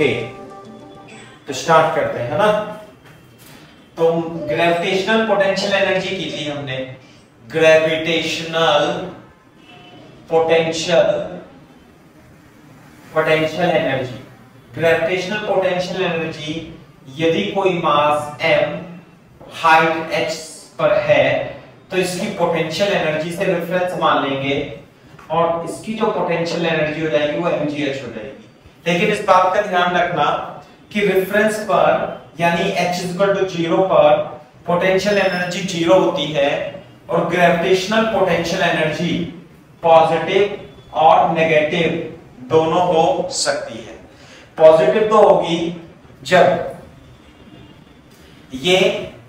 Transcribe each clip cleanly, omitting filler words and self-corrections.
Okay, तो start करते हैं ना। तो ग्रेविटेशनल पोटेंशियल एनर्जी की थी हमने, gravitational potential energy. Gravitational potential energy, यदि कोई मास m हाइट h पर है तो इसकी पोटेंशियल एनर्जी से रेफरेंस मान लेंगे और इसकी जो पोटेंशियल एनर्जी हो जाएगी वो mgh हो जाएगी। लेकिन इस बात का ध्यान रखना कि रेफरेंस पर यानी h = 0 पर पोटेंशियल एनर्जी 0 होती है और ग्रेविटेशनल पोटेंशियल एनर्जी पॉजिटिव और नेगेटिव दोनों हो सकती है। पॉजिटिव तो होगी जब ये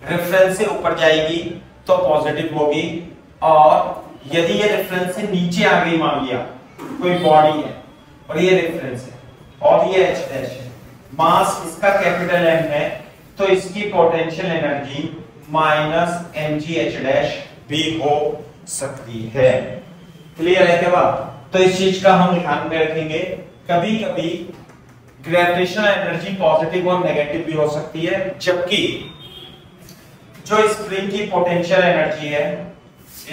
रेफरेंस से ऊपर जाएगी तो पॉजिटिव होगी, और यदि ये रेफरेंस से नीचे आ गई, मान लिया कोई बॉडी है और ये रेफरेंस है और ये h है, मास इसका कैपिटल M है, तो इसकी पोटेंशियल एनर्जी -mgh' भी हो सकती है। क्लियर है क्या बात? तो इस चीज का हम ध्यान में रखेंगे। कभी कभी ग्रेविटेशनल एनर्जी पॉजिटिव और नेगेटिव भी हो सकती है, जबकि जो स्प्रिंग की पोटेंशियल एनर्जी है,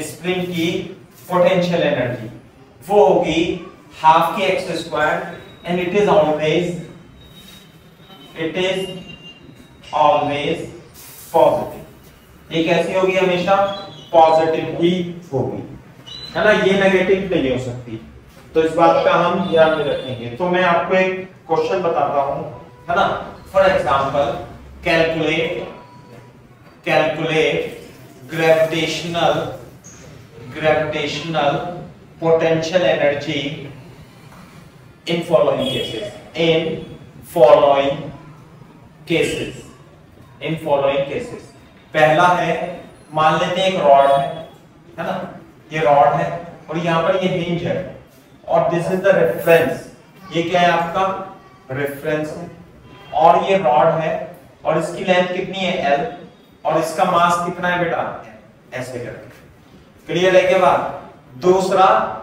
स्प्रिंग की पोटेंशियल एनर्जी वो होगी हाफ की x² and it is always positive. ये कैसी होगी? हमेशा पॉजिटिव ही होगी, है ना, ये नेगेटिव नहीं हो सकती। तो इस बात का हम ध्यान में रखेंगे। तो मैं आपको एक क्वेश्चन बताता हूं, है ना। For example, calculate gravitational potential energy in following cases. पहला है, मान लेते हैं एक रॉड है ना, ये रॉड है और यहां पर ये हिंज है और दिस इज द रेफरेंस। ये क्या है? आपका रेफरेंस है और ये रॉड है और इसकी लेंथ कितनी है? L, और इसका मास कितना है बेटा? ऐसे करके। क्लियर है क्या बात? दूसरा,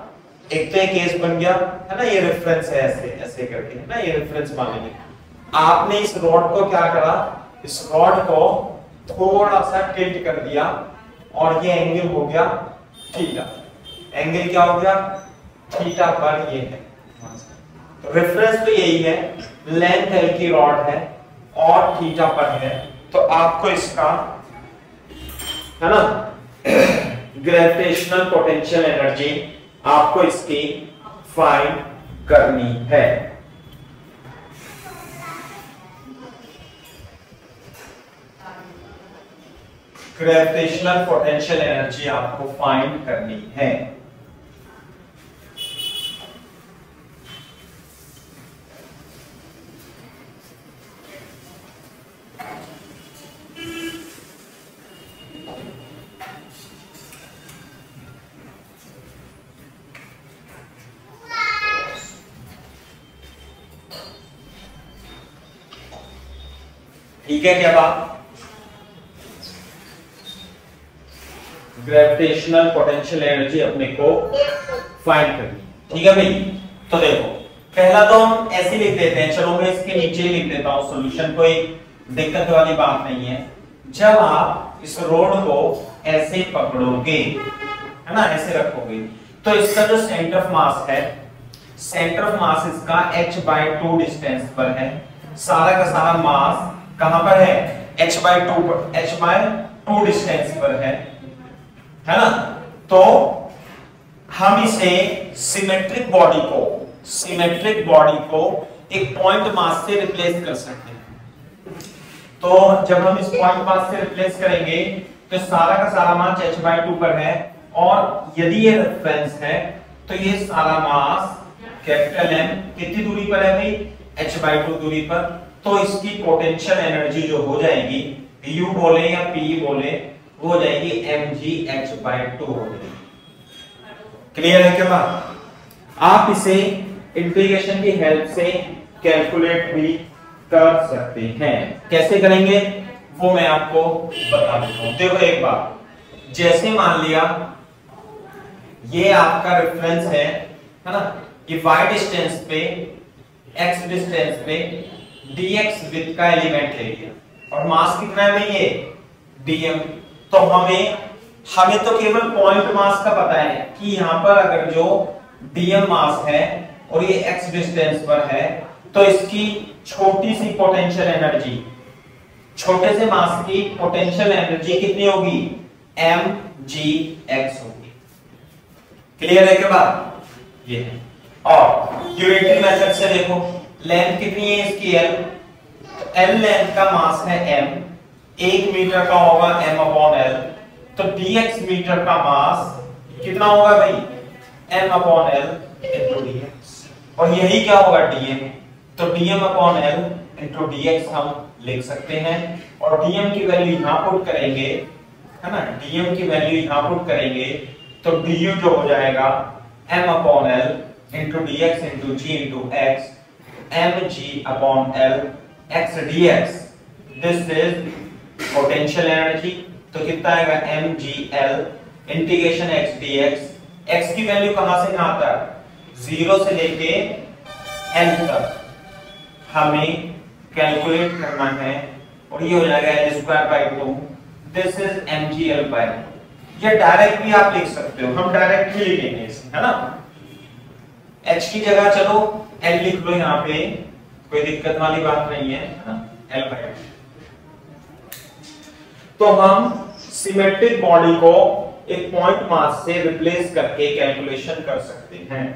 एक तो केस बन गया है ना, ये रेफरेंस है, ऐसे ऐसे करके, है ना, ये रेफरेंस मान लेंगे। आपने इस रॉड को क्या करा? इस रॉड को थोड़ा सा टिल्ट कर दिया और ये एंगल हो गया थीटा। एंगल क्या हो गया? थीटा पर ये है। तो रेफरेंस तो यही है, लेंथ L की रॉड है और थीटा पर है, तो आपको इसका, है ना, ग्रेविटेशनल पोटेंशियल एनर्जी आपको इसकी फाइंड करनी है। ग्रेविटेशनल पोटेंशियल एनर्जी आपको फाइंड करनी है। ठीक है क्या बात? ग्रेविटेशनल पोटेंशियल एनर्जी अपने को फाइंड करनी, ठीक है भाई। तो देखो, पहला तो हम ऐसे लिख देते हैं, चलो मैं इसके नीचे ही लिख देता हूं सॉल्यूशन, कोई दिक्कत वाली बात नहीं है। जब आप इस रोड को ऐसे पकड़ोगे, है ना, ऐसे रखोगे, तो इसका जो सेंटर ऑफ मास है, सेंटर ऑफ मास इसका h/2 डिस्टेंस पर है। सारा का सारा मास कहां पर है? h/2 डिस्टेंस पर है ना। तो हम इसे सिमेट्रिक बॉडी को एक पॉइंट मास से रिप्लेस कर सकते हैं। तो जब हम इस पॉइंट मास से रिप्लेस करेंगे तो सारा का सारा मास h/2 पर है, और यदि ये रेफरेंस है तो ये सारा मास कैपिटल M कितनी दूरी पर है भाई? h/2 दूरी पर। तो इसकी पोटेंशियल एनर्जी जो हो जाएगी, U बोले या P बोले, वो हो जाएगी mgh/2 हो जाएगी। क्लियर है क्या बात? आप इसे इंटीग्रेशन की हेल्प से कैलकुलेट भी कर सकते हैं। कैसे करेंगे वो मैं आपको बता देता हूं। देखो एक बात, जैसे मान लिया ये आपका रेफरेंस है ना, ये y डिस्टेंस पे, x डिस्टेंस पे dx विड्थ का एलिमेंट ले लिया और मास कितना है भाई ये dm। तो हमें तो केवल पॉइंट मास का पता है कि यहां पर अगर जो dm मास है और ये x डिस्टेंस पर है तो इसकी छोटी सी पोटेंशियल एनर्जी, छोटे से मास की पोटेंशियल एनर्जी कितनी होगी mgx होगी। क्लियर है के बाद ये है। और यूनिटरी मेथड से देखो लेंथ कितनी है इसकी l, तो l लेंथ का मास है m, 1 मीटर का होगा m अपॉन l, तो dx मीटर का मास कितना होगा भाई m upon l into dx, और यही क्या होगा dm, तो dm upon l into dx हम लिख सकते हैं। और dm की वैल्यू यहां पुट करेंगे है ना, dm की वैल्यू यहां पुट करेंगे तो du जो हो जाएगा m upon l into dx into g into x, mg upon l x dx, this is potential energy. तो कितना आएगा mgl integration x dx, x की वैल्यू कहां से कहां तक 0 से लेके n तक हमें कैलकुलेट करना है और ये हो जाएगा l square by 2, this is mgl by. ये डायरेक्ट भी आप लिख सकते हो, हम डायरेक्ट भी लिखेंगे इसे है ना, h की जगह चलो l लिख लो, यहाँ पे कोई दिक्कत वाली बात नहीं है ना, l बाय। तो हम सिमेट्रिक बॉडी को एक पॉइंट मास से रिप्लेस करके कैलकुलेशन कर सकते हैं।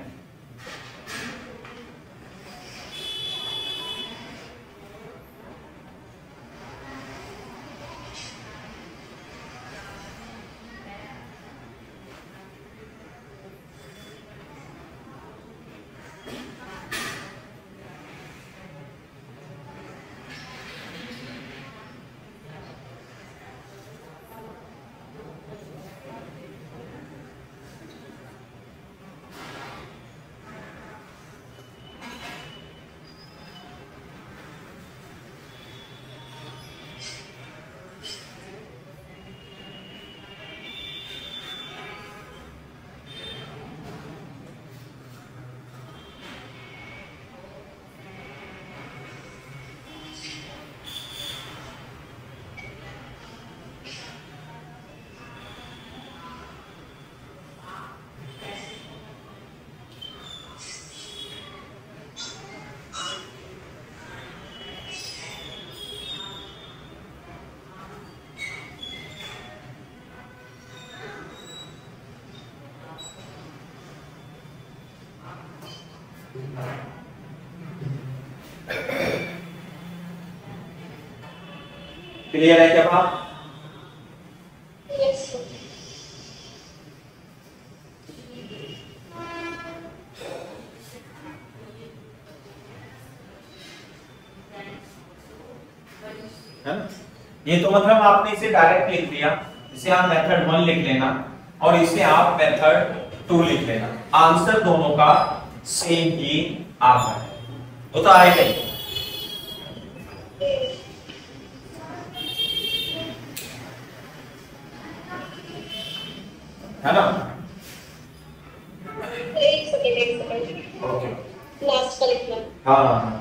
क्लियर है क्या बात? है ना, ये तो मतलब आपने इसे डायरेक्ट लिख दिया, इसे आप मेथड 1 लिख लेना और इसे आप मेथड 2 लिख लेना, आंसर दोनों का सेम ही आता है, वो तो आएगा ही है ना। एक सेकंड ओके लास्ट का लिखना। हाँ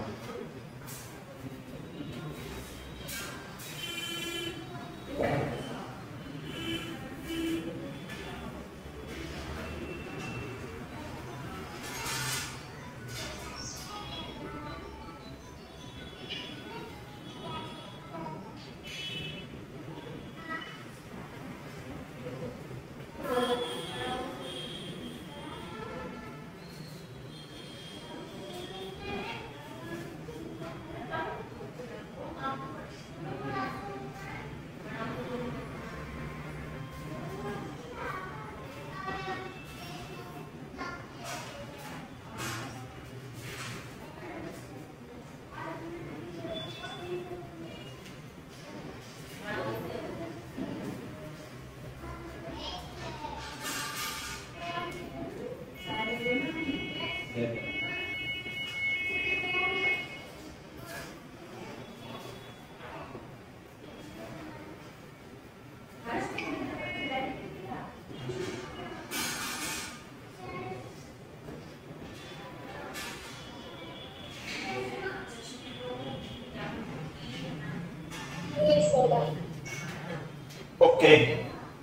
ओके,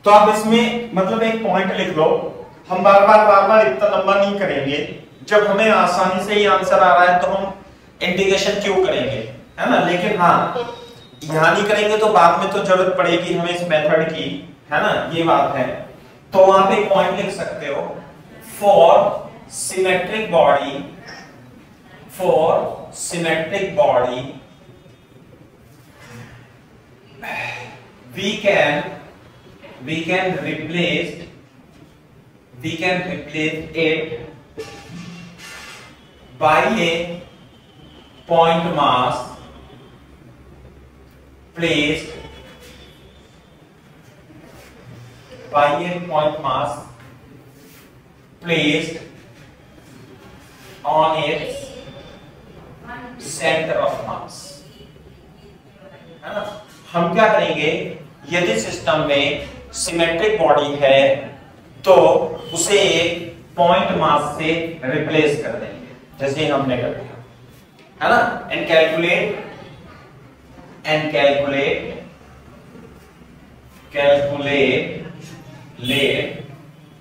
तो आप इसमें मतलब एक पॉइंट लिख लो, हम बार बार इतना लंबा नहीं करेंगे। जब हमें आसानी से ही आंसर आ रहा है तो हम इंटीग्रेशन क्यों करेंगे, है ना। लेकिन हाँ, यहाँ नहीं करेंगे तो बाद में तो जरूरत पड़ेगी हमें इस मेथड की, है ना, ये बात है। तो वहां पे एक पॉइंट लिख सकते हो, for symmetric body we can replace it by a point mass placed on its center of mass, है ना। हम क्या करेंगे, यदि सिस्टम में सिमेट्रिक बॉडी है तो उसे एक पॉइंट मास से रिप्लेस कर देंगे, जैसे हमने कर दिया, है ना। And calculate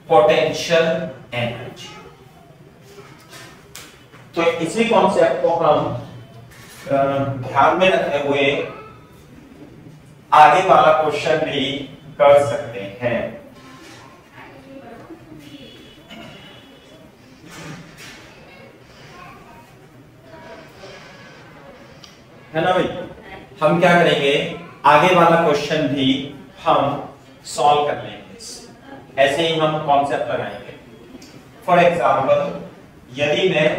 potential energy. तो इसी कॉन्सेप्ट को हम ध्यान में रखते हुए आगे वाला क्वेश्चन भी कर सकते हैं, है ना भाई। हम क्या करेंगे, आगे वाला क्वेश्चन भी हम सॉल्व कर लेंगे, ऐसे ही हम कॉन्सेप्ट लगाएंगे। फॉर एग्जांपल, यदि मैं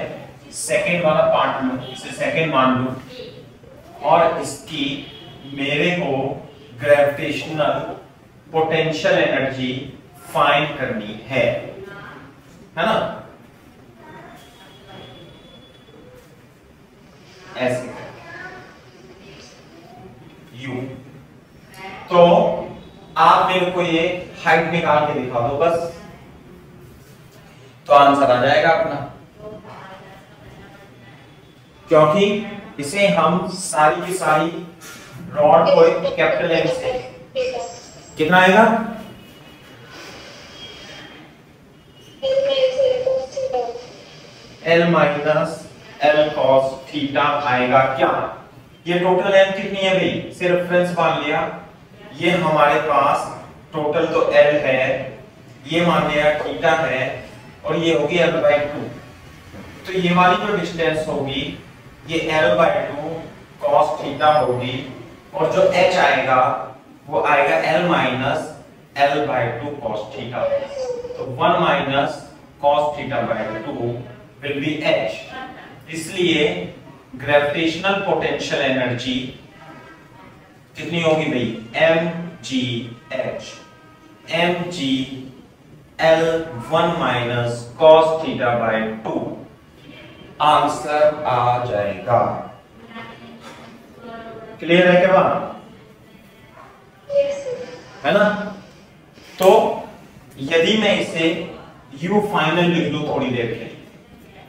सेकंड वाला पार्ट लूं, इसे सेकंड मान लूं और इसकी मेरे को ग्रेविटेशनल पोटेंशियल एनर्जी फाइंड करनी है ना। ऐसे यू, तो आप मेरे को ये हाइट निकाल के दिखा दो बस, तो आंसर आ जाएगा अपना। क्योंकि इसे हम सारी की सारी रॉड को कैपिटल एम से, कितना आएगा, L minus L cos theta आएगा। क्या ये टोटल एल कितनी है भाई, से रेफरेंस मान लिया, ये हमारे पास टोटल तो L है, ये मान लिया थीटा है, और ये होगी L/2। तो ये वाली जो डिस्टेंस होगी ये L/2 cos थीटा होगी, और जो h आएगा वो आएगा L minus L/2 cos theta. तो 1 minus cos थीटा/2 will be h। इसलिए ग्रेविटेशनल पोटेंशियल एनर्जी कितनी होगी भाई, mgh, mg L1 minus cos थीटा/2 answer आ जाएगा। क्लियर है क्या बात, है ना। तो यदि मैं इसे u फाइनल लिख लूं थोड़ी देर के लिए,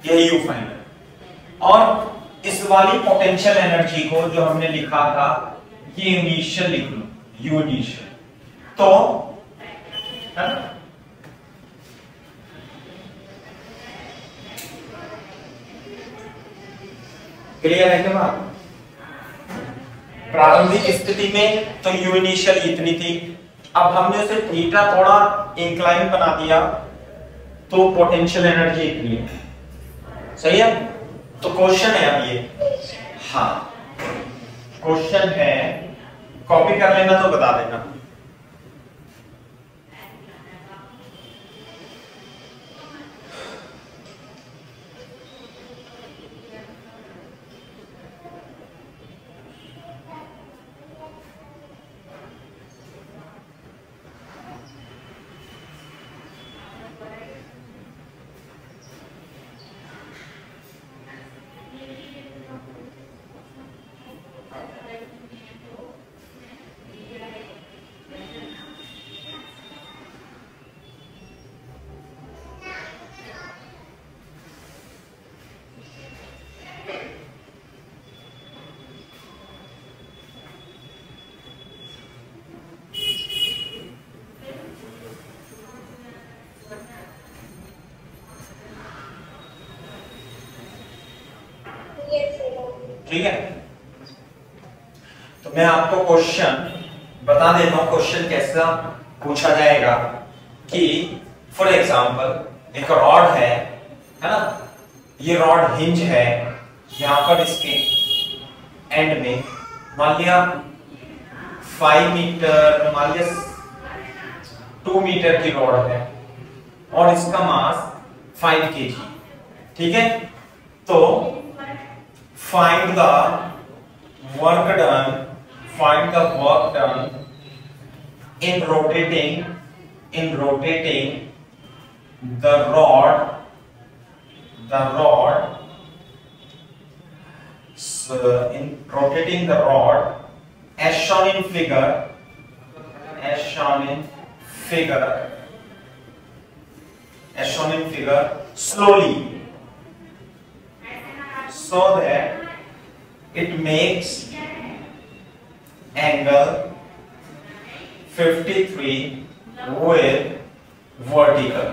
यह u फाइनल, और इस वाली पोटेंशियल एनर्जी को जो हमने लिखा था ये इनिशियल लिख लूं, u इनिशियल, तो है ना। क्लियर है क्या बात। प्रारंभिक स्थिति में तो u इनिशियल इतनी थी, अब हमने उसे थीटा थोड़ा इंक्लाइन बना दिया तो पोटेंशियल एनर्जी इतनी है, सही है। तो क्वेश्चन है अब ये, हाँ क्वेश्चन है, कॉपी कर लेना तो बता देना। ठीक है। तो मैं आपको क्वेश्चन बता देता हूं, क्वेश्चन कैसा पूछा जाएगा कि फॉर एग्जांपल एक रॉड है ना, ये रॉड हिंज है, यहां पर इसके एंड में मान लिया 5 मीटर, मान लिया 2 मीटर की रॉड है और इसका मास 5 kg, ठीक है। तो find the work done, find the work done in rotating the rod in rotating the rod as shown in figure slowly so that it makes angle 53 with vertical.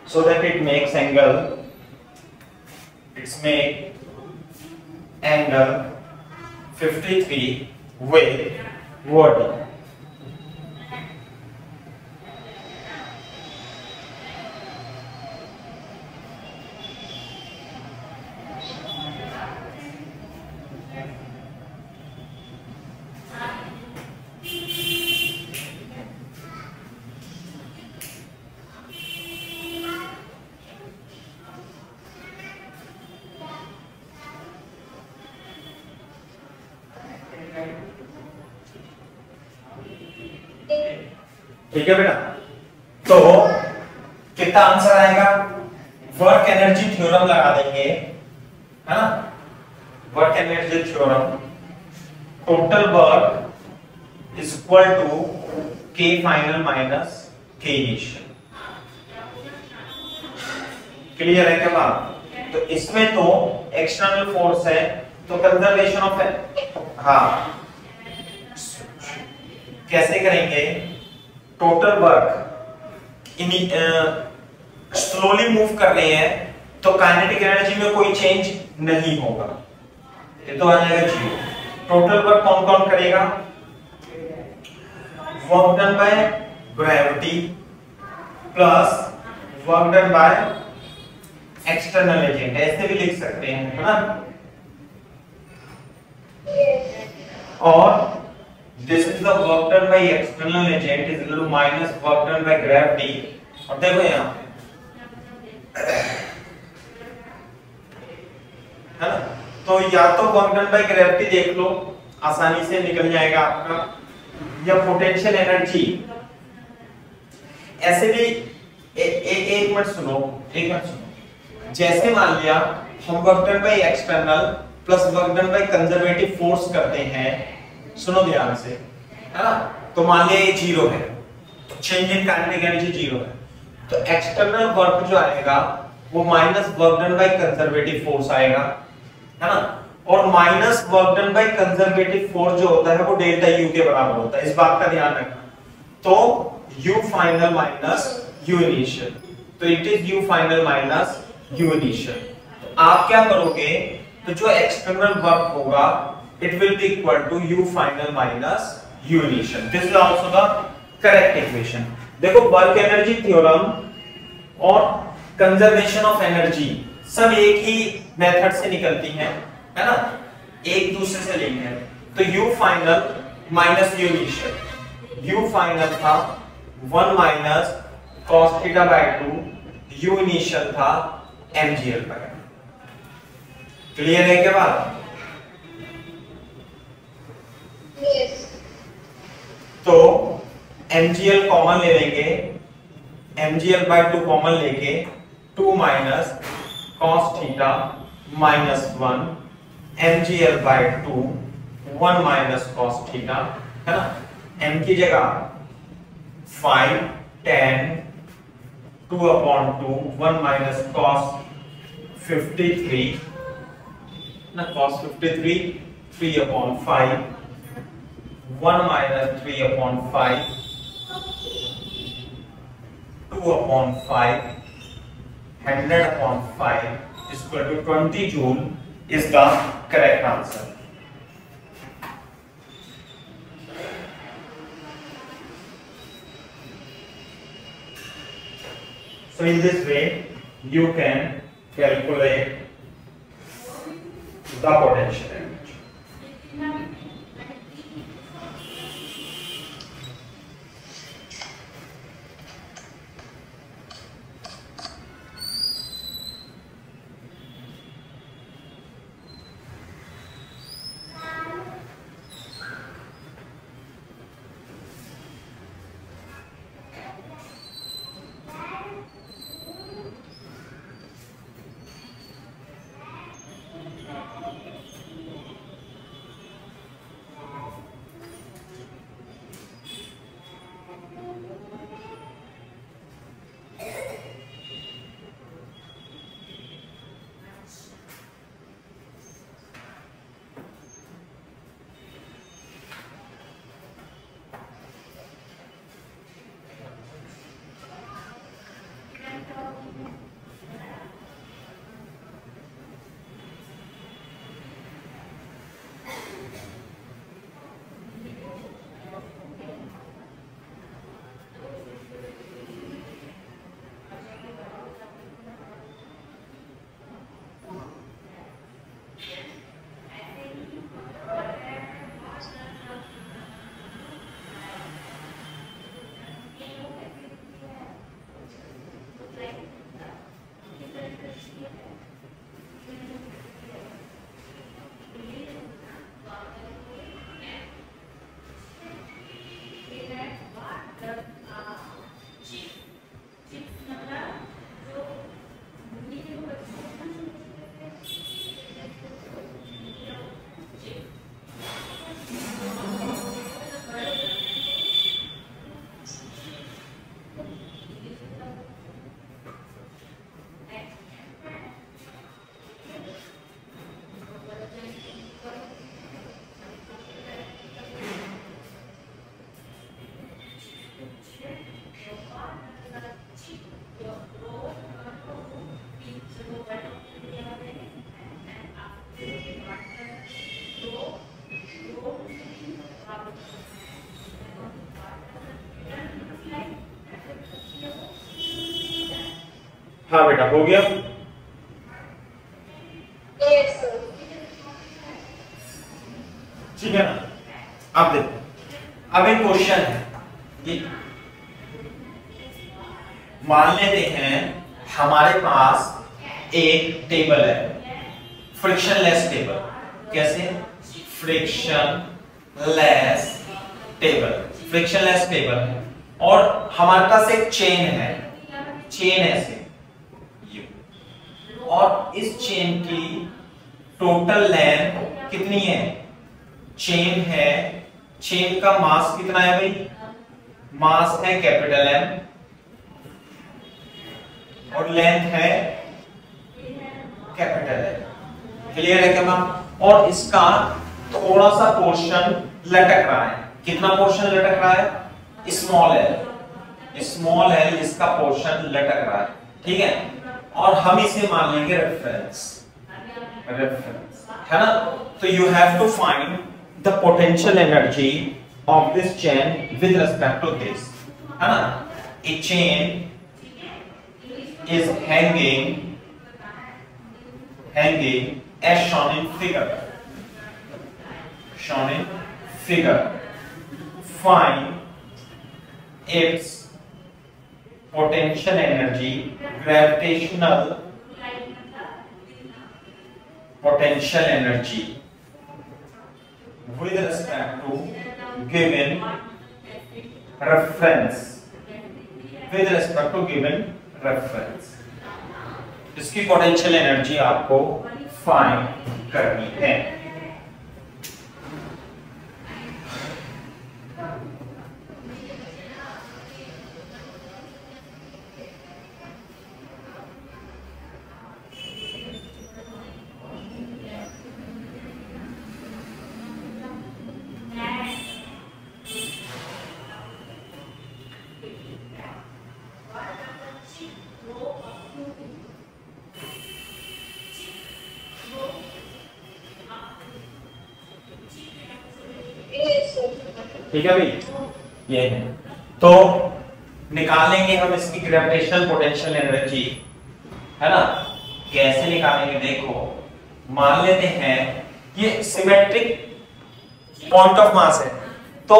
So that it makes angle, angle 53 with vertical. ठीक है बेटा। तो कितना answer आएगा, work energy theorem लगा देंगे, है ना। Work energy theorem, total work is equal to K final minus K initial. Clear है क्या बात? तो इसमें तो एक्सटर्नल फोर्स है, तो कंजर्वेशन ऑफ, हाँ कैसे करेंगे, टोटल वर्क स्लोली मूव कर रहे हैं तो काइनेटिक एनर्जी में कोई चेंज नहीं होगा, ये तो आ जाएगा 0। टोटल वर्क कौन कौन करेगा, work done by gravity plus work done by external agent, ऐसे भी लिख सकते हैं, है ना। और this is the work done by external agent is equal to minus work done by gravity। और देखो यहाँ है ना, तो या तो वर्क डन बाय ग्रेविटी देख लो, आसानी से निकल जाएगा आपका, या पोटेंशियल एनर्जी। ऐसे भी एक मिनट सुनो, जैसे मान लिया हम work done by external plus work done by conservative force करते हैं, सुनो ध्यान से, है ना। तो मान लिया ये 0 है, चेंज इन काइनेटिक एनर्जी 0 है, तो एक्सटर्नल वर्क जो आएगा वो minus work done by conservative force आएगा, है ना। और minus work done by conservative force जो होता है वो डेल्टा यू के बराबर होता है, इस बात का ध्यान रखना। तो U final minus U initial, तो it is U final minus U initial. तो आप क्या करोगे, तो जो एक्सटर्नल वर्क होगा it will be equal to u final minus u initial. This is also the correct equation. देखो वर्क एनर्जी थ्योरम और कंजर्वेशन ऑफ एनर्जी सब एक ही मेथड से निकलती हैं, है ना, एक दूसरे से लिंक है। तो u final minus u initial, u final था 1 minus cos theta by 2, u initial था mgl बाय। क्लियर है क्या बात? Yes. तो mgl कॉमन ले लेंगे, mgl बाय 2 कॉमन लेके 2 minus cos theta minus 1 mgl by 2 1 minus cos theta, है ना। m की जगह 5 10 2/2 1 माइनस cos 53 ना, cos 53 3/5, 1 minus 3/5, 2/5, 100/5 is equal to 20 joule is the correct answer. So in this way you can calculate the potential energy. हाँ बेटा हो गया। Yes, sir. ठीक है ना। अब देखो, अब एक क्वेश्चन है कि मान लेते हैं हमारे पास एक टेबल है, फ्रिक्शनलेस टेबल। कैसे? फ्रिक्शनलेस टेबल, फ्रिक्शनलेस टेबल है और हमारे पास एक चेन है, चेन ऐसे, और इस चेन की टोटल लेंथ कितनी है? चेन है, चेन का मास कितना है भाई? मास है कैपिटल एम और लेंथ है कैपिटल एम। क्लियर है क्या मैम? और इसका थोड़ा सा पोर्शन लटक रहा है। कितना पोर्शन लटक रहा है? स्मॉल एल, स्मॉल एल इसका पोर्शन लटक रहा है। ठीक है, और हम इसे मान लेंगे रेफरेंस, रेफरेंस है ना। तो you have to find the potential energy of this chain with respect to this, है ना। A chain is hanging as shown in figure, shown in figure. Find its potential energy, gravitational potential energy with respect to given reference, with respect to given reference. इसकी potential energy आपको find करनी है। ठीक है भाई, ये है। तो निकालेंगे हम इसकी ग्रेविटेशनल पोटेंशियल एनर्जी, है ना। कैसे निकालेंगे देखो, मान लेते हैं ये सिमेट्रिक पॉइंट ऑफ मास है, तो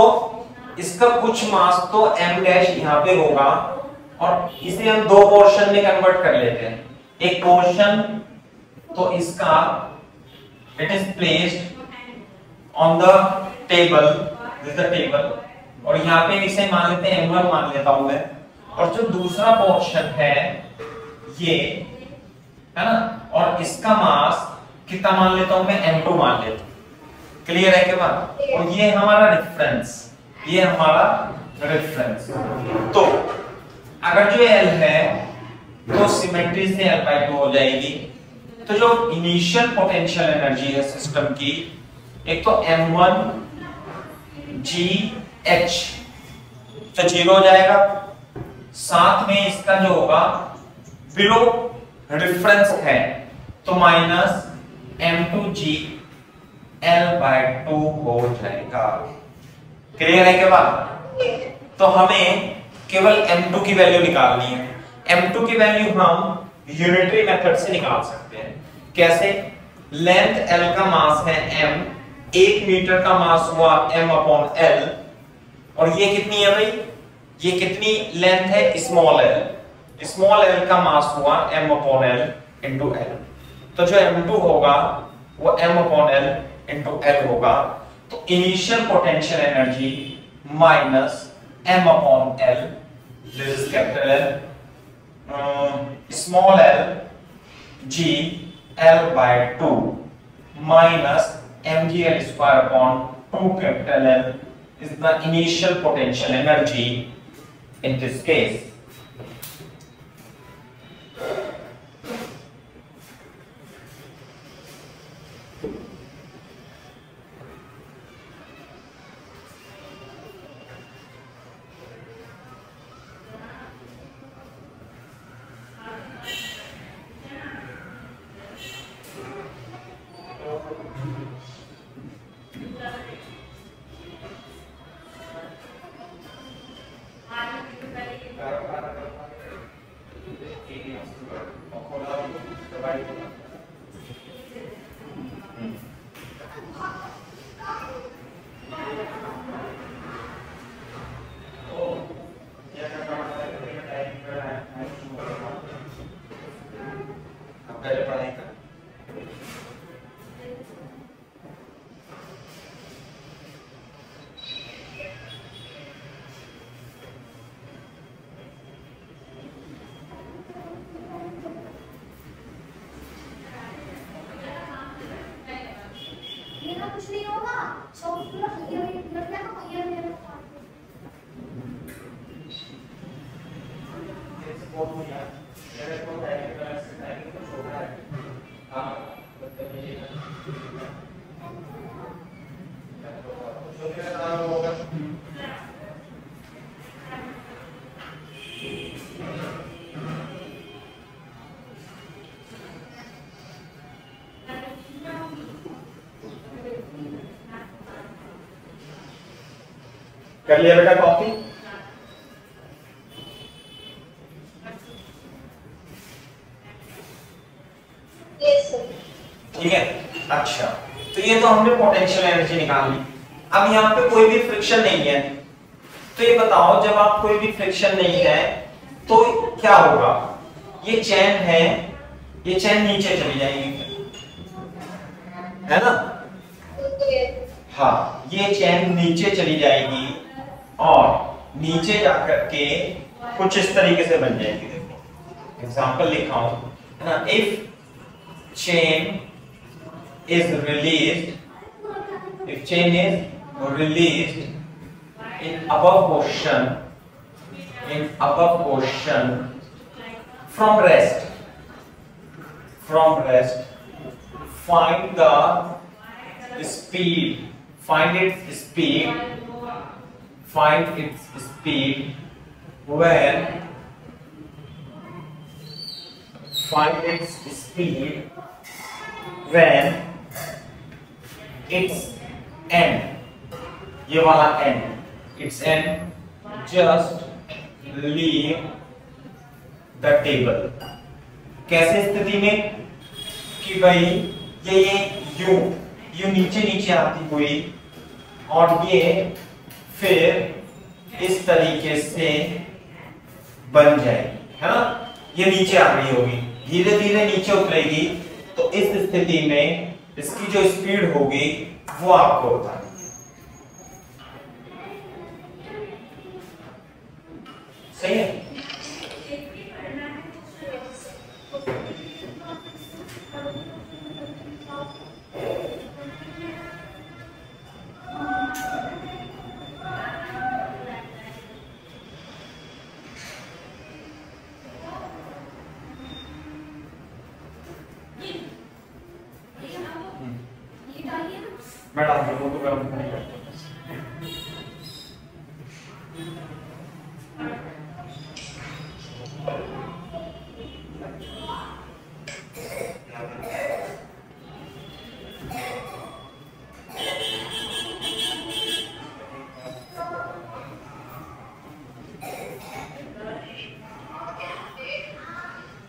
इसका कुछ मास तो m डैश यहां पे होगा और इसे हम दो पोर्शन में कन्वर्ट कर लेते हैं। एक पोर्शन तो इसका it is placed on the table, this the table, और यहां पे इसे मान लेते हैं m1 मान लेता हूं मैं, और जो दूसरा पोर्शन है ये, है ना, और इसका मास कितना मान लेता हूं मैं, m2 मान लेता हूं। क्लियर है के बाद, और ये हमारा रेफरेंस, ये हमारा रेफरेंस। तो अगर जो L है तो सिमेट्री से L/2 हो जाएगी। तो जो इनिशियल पोटेंशियल एनर्जी है सिस्टम की, एक तो m1 GH तो 0 हो जाएगा, साथ में इसका जो होगा बिलो रेफरेंस है तो माइनस m2 G L/2 हो जाएगा। क्लियर है के बाद, तो हमें केवल m2 की वैल्यू निकालनी है। m2 की वैल्यू हम यूनिटरी मेथड से निकाल सकते हैं। कैसे? लेंथ L का मास है m, 1 मीटर का मास हुआ m/L, और ये कितनी है भाई, ये कितनी लेंथ है, स्मॉल l, स्मॉल l का मास हुआ m/L इंटू L। तो जो m2 होगा वो m/L इंटू L होगा। तो initial potential energy minus m/L, this is capital L, small l G L/2 minus mgL² 2 capital L is the initial potential energy in this case. कुछ नहीं होगा, सब पूरा ये लग जाएगा, ये मेरा बहुत हो गया मेरे को है तो छोटा है। हां बताइए, छोटे का नाम होगा कर लिया बेटा कॉपी? Yes sir. ठीक है, अच्छा, तो ये तो हमने पोटेंशियल एनर्जी निकाल ली। अब यहाँ पे कोई भी फ्रिक्शन नहीं है, तो ये बताओ जब आप कोई भी फ्रिक्शन नहीं है तो क्या होगा? ये चेन है, ये चेन नीचे चली जाएगी, है ना? हाँ, ये चेन नीचे चली जाएगी और नीचे जाकर के कुछ इस तरीके से बन जाएगी। देखो एग्जांपल लिखा हूं, है ना, if chain is released, if chain is released in above position from rest, find the speed, find its speed when its end, ये वाला end it's and just leave the table. कैसे स्थिति में कि भाई ये यू नीचे नीचे आती हुई और ये फिर इस तरीके से बन जाएगी, है ना। ये नीचे आ रही होगी, धीरे धीरे नीचे उतरेगी, तो इस स्थिति में इसकी जो स्पीड होगी वो आपको बतानी। सही है। मैं डाल दूँ तो गर्म नहीं करता।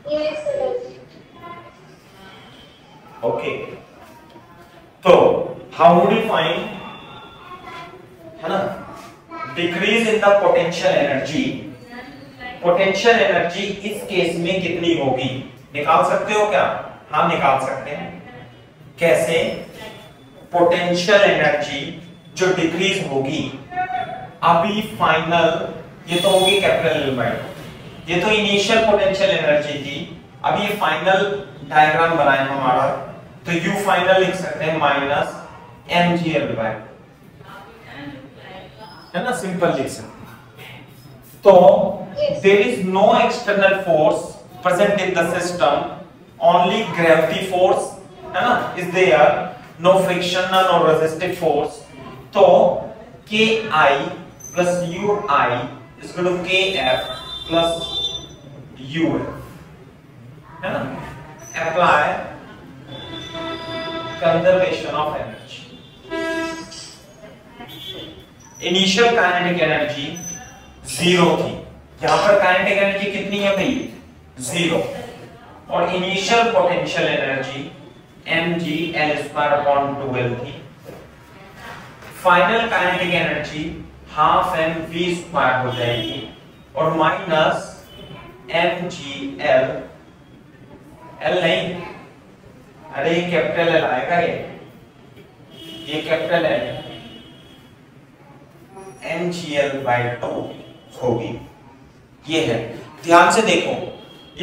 Yes, sir. ओके, तो हाउ वुड यू फाइंड, है ना, decrease in the potential energy. Potential energy इस केस में कितनी होगी निकाल सकते हो क्या? हाँ निकाल सकते हैं। कैसे? पोटेंशियल एनर्जी जो डिक्रीज होगी अभी फाइनल, ये तो होगी कैपिटल एल बाय, ये तो इनिशियल पोटेंशियल एनर्जी थी, अब ये फाइनल डायग्राम बनाए हमारा, तो यू फाइनल लिख सकते हैं माइनस mgl बाय, है ना, सिंपल लिख सकते हैं। तो there is no external force present in the system, only gravity force, है ना, is there, no friction, no resistive force. तो ki plus ui is equal to kf plus uf, है ना। Apply conservation of energy. Initial kinetic energy 0 थी, यहां पर kinetic energy कितनी है भाई? 0। और इनिशियल पोटेंशियल एनर्जी mgl²/2l थी। Final kinetic energy half mv² हो जाएगी और माइनस mgl, एल नहीं, अरे ये कैपिटल एल आएगा, ये कैपिटल एल mgl/2 होगी। ये है, ध्यान से देखो,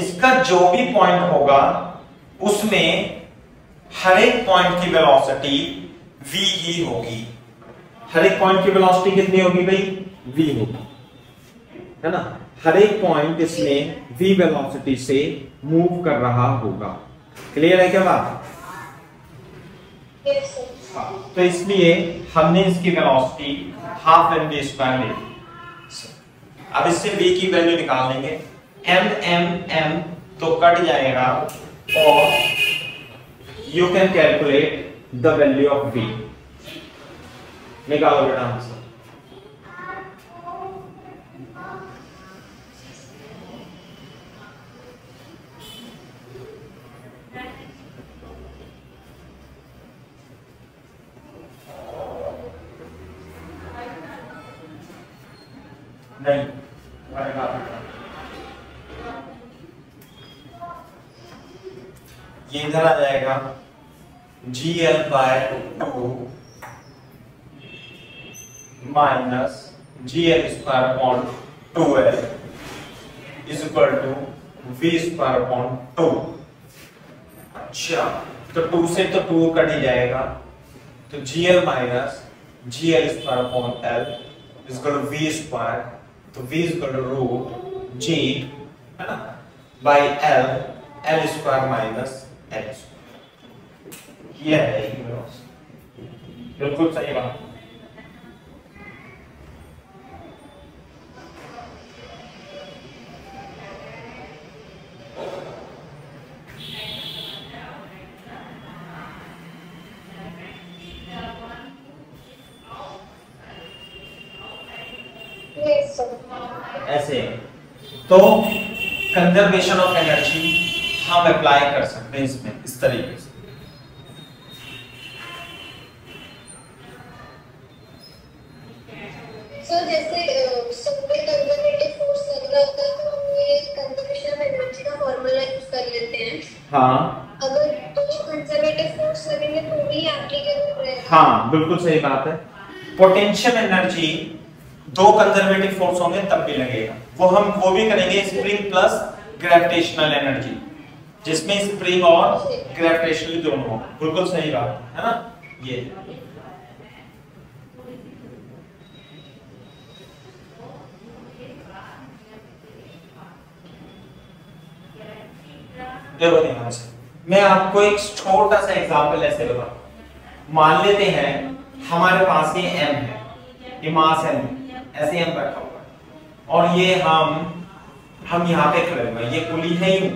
इसका जो भी पॉइंट होगा उसमें हर एक पॉइंट की वेलोसिटी v ही होगी। हर एक पॉइंट की वेलोसिटी कितनी होगी भाई? v होगी, है ना। हर एक पॉइंट इसमें v वेलोसिटी से मूव कर रहा होगा। क्लियर है क्या बात? Yes, sir. तो इसलिए हमने इसकी वेलोसिटी हाफ mv² ली। अब इससे v की वैल्यू निकाल लेंगे। m तो कट जाएगा और you can calculate the value of v। निकालो बेटा आंसर। नहीं, ये इधर आ जाएगा gl/2 minus gl²/2l is equal to v²/2। अच्छा, तो 2 से तो 2 कट ही जाएगा, तो gl minus gl²/l is equal to v², तो v is equal to root g, है ना, बाई l² माइनस l²। ये है बिल्कुल सही बात। ऐसे, तो कंजर्वेशन ऑफ एनर्जी हम अप्लाई कर सकते हैं इसमें इस तरीके से। सर जैसे सिंपल कंजर्वेटिव फोर्स लग रहा होता है तो हम ये कंजर्वेशन ऑफ एनर्जी का फार्मूला यूज कर लेते हैं। हाँ, अगर तो कंजर्वेटिव फोर्स लगेंगे तो भी एप्लीकेबल रहेगा। हाँ बिल्कुल सही बात है। पोटेंशियल एनर्जी दो कंजर्वेटिव फोर्स होंगे तब भी लगेगा। वो भी करेंगे स्प्रिंग प्लस ग्रेविटेशनल एनर्जी, जिसमें स्प्रिंग और ग्रेविटेशनल दोनों हो। बिल्कुल सही बात है ना। ये देखो ध्यान से, मैं आपको एक छोटा सा एग्जांपल ऐसे बताऊं। मान लेते हैं हमारे पास ये m है, ये मास m ऐसे m रखा हुआ है और ये हम यहाँ पे खड़े हुए हैं, ये पुली है यूं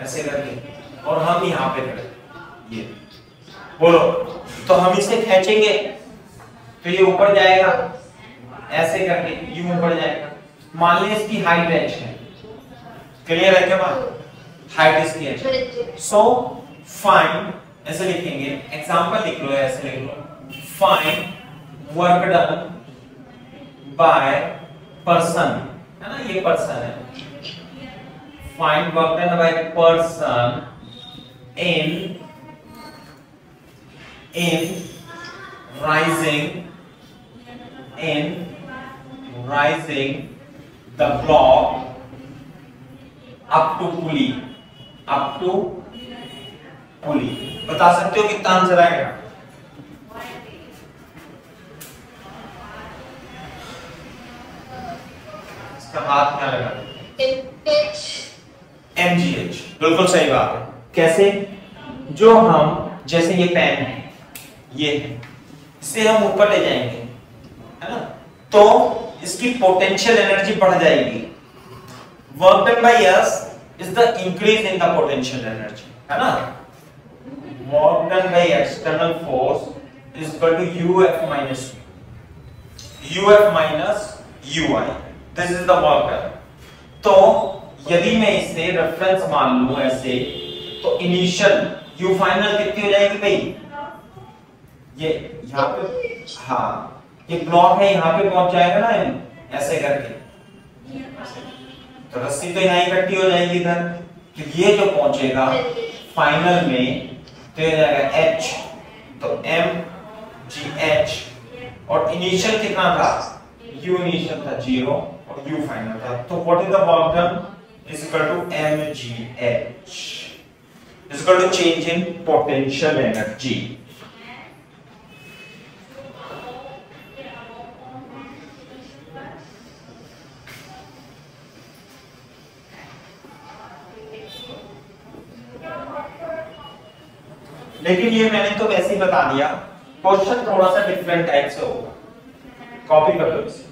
ऐसे करके और हम यहाँ पे खड़े, ये बोलो तो हम इसे खींचेंगे तो ये ऊपर जाएगा ऐसे करके, यूं ऊपर जाएगा। मान लीजिए इसकी हाइट h है, क्लियर है क्या बात? हाइट इसकी h। सो फाइंड, ऐसे लिखेंगे, एग्जांपल लिख लो, ऐसे लिख लो, find work done by person, है ना, ये पर्सन है। फाइंड वर्क डन बाय पर्सन in rising the block up to pulley, बता सकते हो कितना आंसर आएगा? इसका हाथ क्या लगा? mgh, बिल्कुल सही बात है। कैसे? जो हम, जैसे ये पेन है, ये है, इसे हम ऊपर ले जाएंगे, है ना, तो इसकी पोटेंशियल एनर्जी बढ़ जाएगी। Work done by S is the increase in the potential energy, है ना। Work done by external force is equal to UF minus UI, this is the work done. तो यदि मैं इसे रेफरेंस मान लूं ऐसे, तो इनिशियल U फाइनल कितनी हो जाएगी भाई? ये यहाँ पे, हाँ ये ब्लॉक है, यहाँ पे पहुंच जाएगा ना ऐसे करके, तो रस्सी तो यहाँ इकट्ठी हो जाएगी इधर, तो ये जो पहुंचेगा फाइनल में तो ये जाएगा H, तो mgh, और इनिशियल कितना था? U इनिशियल था 0 और U फाइनल था, तो what is the work done is equal to mgh is equal to change in potential energy. लेकिन ये मैंने तो वैसे ही बता दिया, क्वेश्चन थोड़ा सा डिफरेंट टाइप से होगा, कॉपी कर लो इसे।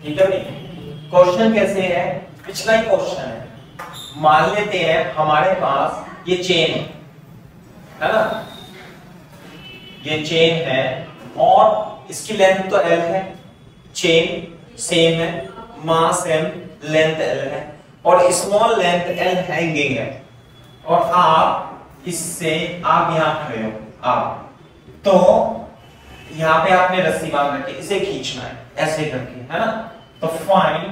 ठीक है भाई। क्वेश्चन कैसे है? पिछला ही क्वेश्चन है। मान लेते हैं हमारे पास ये चेन है ना, ये चेन है और इसकी लेंथ तो L है, चेन सेम है, मास m, लेंथ l है और स्मॉल लेंथ l हैंगिंग है और आप इससे आप यहां खड़े हो आप, तो यहां पे आपने रस्सी बांध रखी, इसे खींचना है ऐसे करके, है ना। तो फाइंड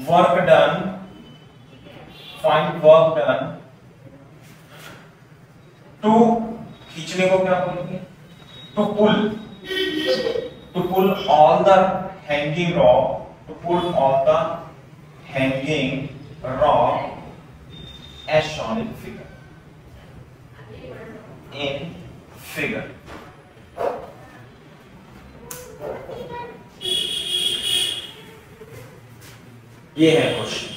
वर्क डन टू, खींचने को क्या बोलेंगे, to pull on the hanging rock as shown in figure. ये है क्वेश्चन।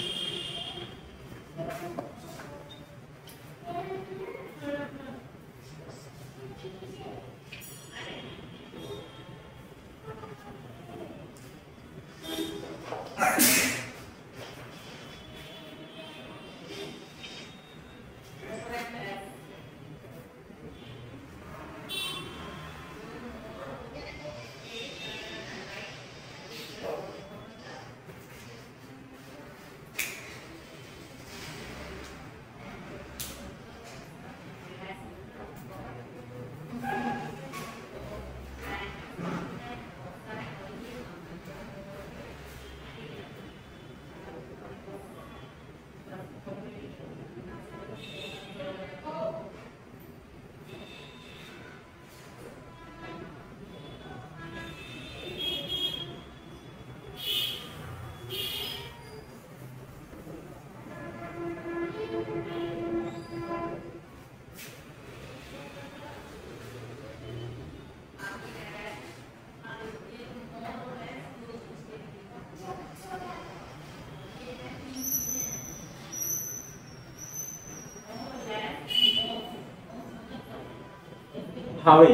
हाँ भाई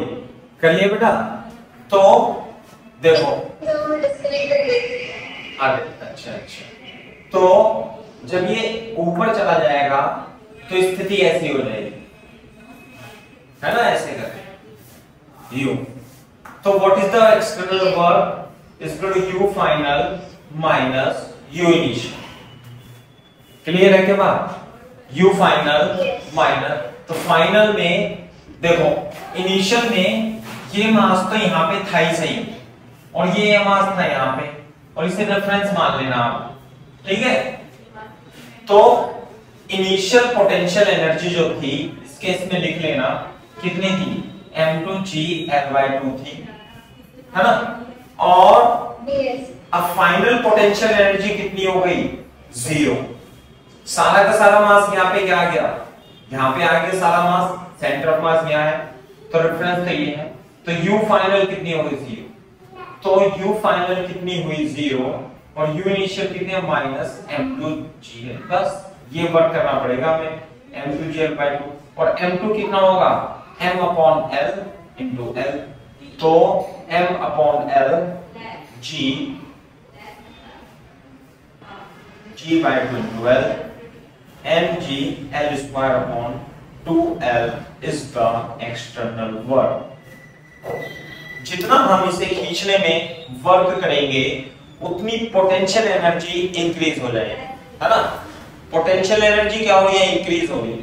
कर लिया बेटा। तो देखो अरे अच्छा, तो जब ये ऊपर चला जाएगा तो स्थिति ऐसी हो जाएगी, है ना, ऐसे करके u। तो what is the external work is equal to u final minus u initial. Clear है क्या बात? u फाइनल माइनस, तो फाइनल में देखो इनिशियल में ये मास तो यहाँ पे था ही सही और ये मास था यहाँ पे और इसे रेफरेंस मान लेना आप, ठीक है। तो इनिशियल पोटेंशियल एनर्जी जो थी इस केस में लिख लेना कितनी थी, m2gL/2 थी, है ना। और अब फाइनल पोटेंशियल एनर्जी कितनी हो गई, 0। सारा का सारा मास यहाँ पे क्या आ गया, यहाँ पे आ गया सारा मास, सेंटर ऑफ मास यहाँ है तो रेफरेंस तो ये है। तो u फाइनल कितनी हो गई, 0। तो u फाइनल कितनी हुई, 0 और u इनिशियल कितनी है, माइनस m2gl। बस ये वर्क करना पड़ेगा हमें, m2gl/2 और m2 कितना होगा, m/l into l। तो m/l g/2 into l mg l²/2l is the external work। जितना हम इसे खींचने में वर्क करेंगे उतनी पोटेंशियल एनर्जी इंक्रीज हो जाएगी, है ना। पोटेंशियल एनर्जी क्या हो रही है, इंक्रीज हो रही है।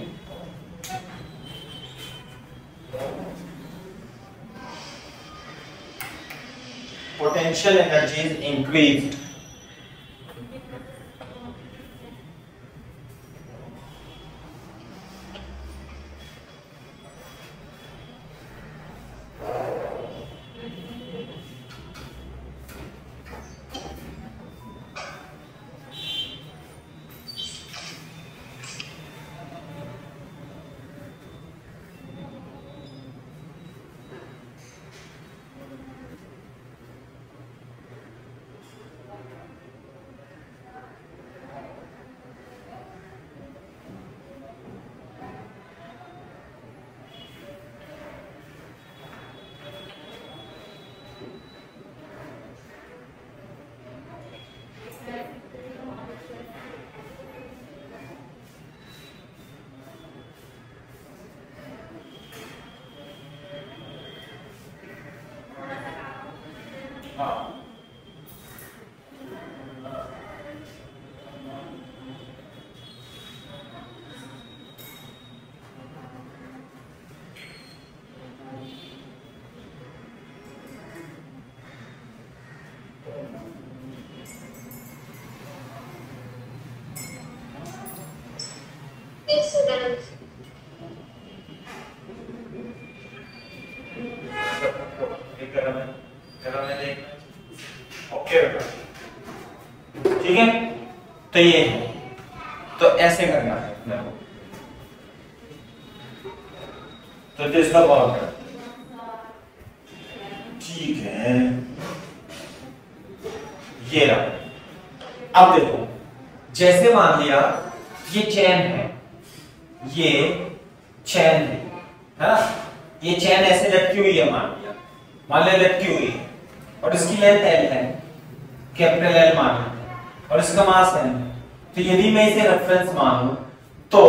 Potential energy is increased. तो ये है, तो ऐसे करना है अपने को। तो दिस द बाउंड्री, ठीक है, ये रहा। अब देखो, जैसे मान लिया ये चैन है, ये चैन है ना, ये चैन ऐसे लटकी हुई है, मान लिया लटकी हुई है, और इसकी लेंथ L है, कैपिटल L मान लिया, और इसका मास है। तो यदि मैं इसे रेफरेंस मानूं तो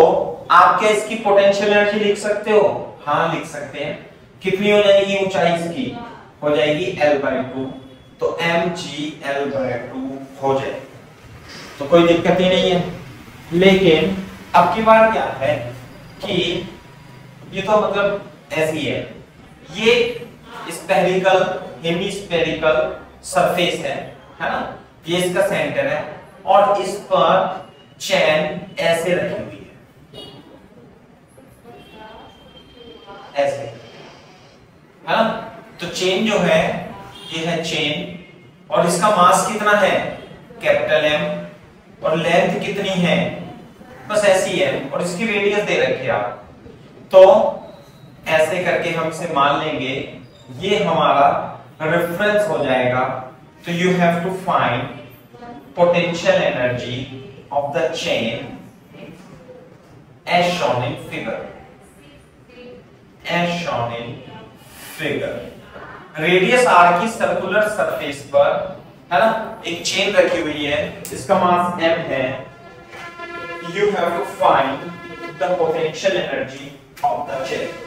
आप क्या इसकी पोटेंशियल एनर्जी लिख सकते हो? हाँ लिख सकते हैं। कितनी हो जाएगी ऊंचाई इसकी? हो जाएगी L/2, तो mgL/2 हो जाएगी, तो कोई दिक्कत ही नहीं है। लेकिन अब की बार क्या है कि ये तो मतलब ऐसी है, ये स्फेरिकल हेमिस्फेरिकल सरफेस है ना, ये इसका सेंटर है, और इस पर चैन ऐसे रखी हुई है, ऐसे है ना। तो चेन जो है ये है चेन, और इसका मास कितना है? कैपिटल M, और लेंथ कितनी है? बस ऐसी है, और इसकी रेडियस दे रखी है आप, तो ऐसे करके हम इसे मान लेंगे, ये हमारा रेफरेंस हो जाएगा। तो you have to find potential energy of the chain as shown in figure, as shown in figure। Radius r की सर्कुलर सरफेस पर है ना एक चेन रखी हुई है, इसका मास m है। You have to find the potential energy of the chain।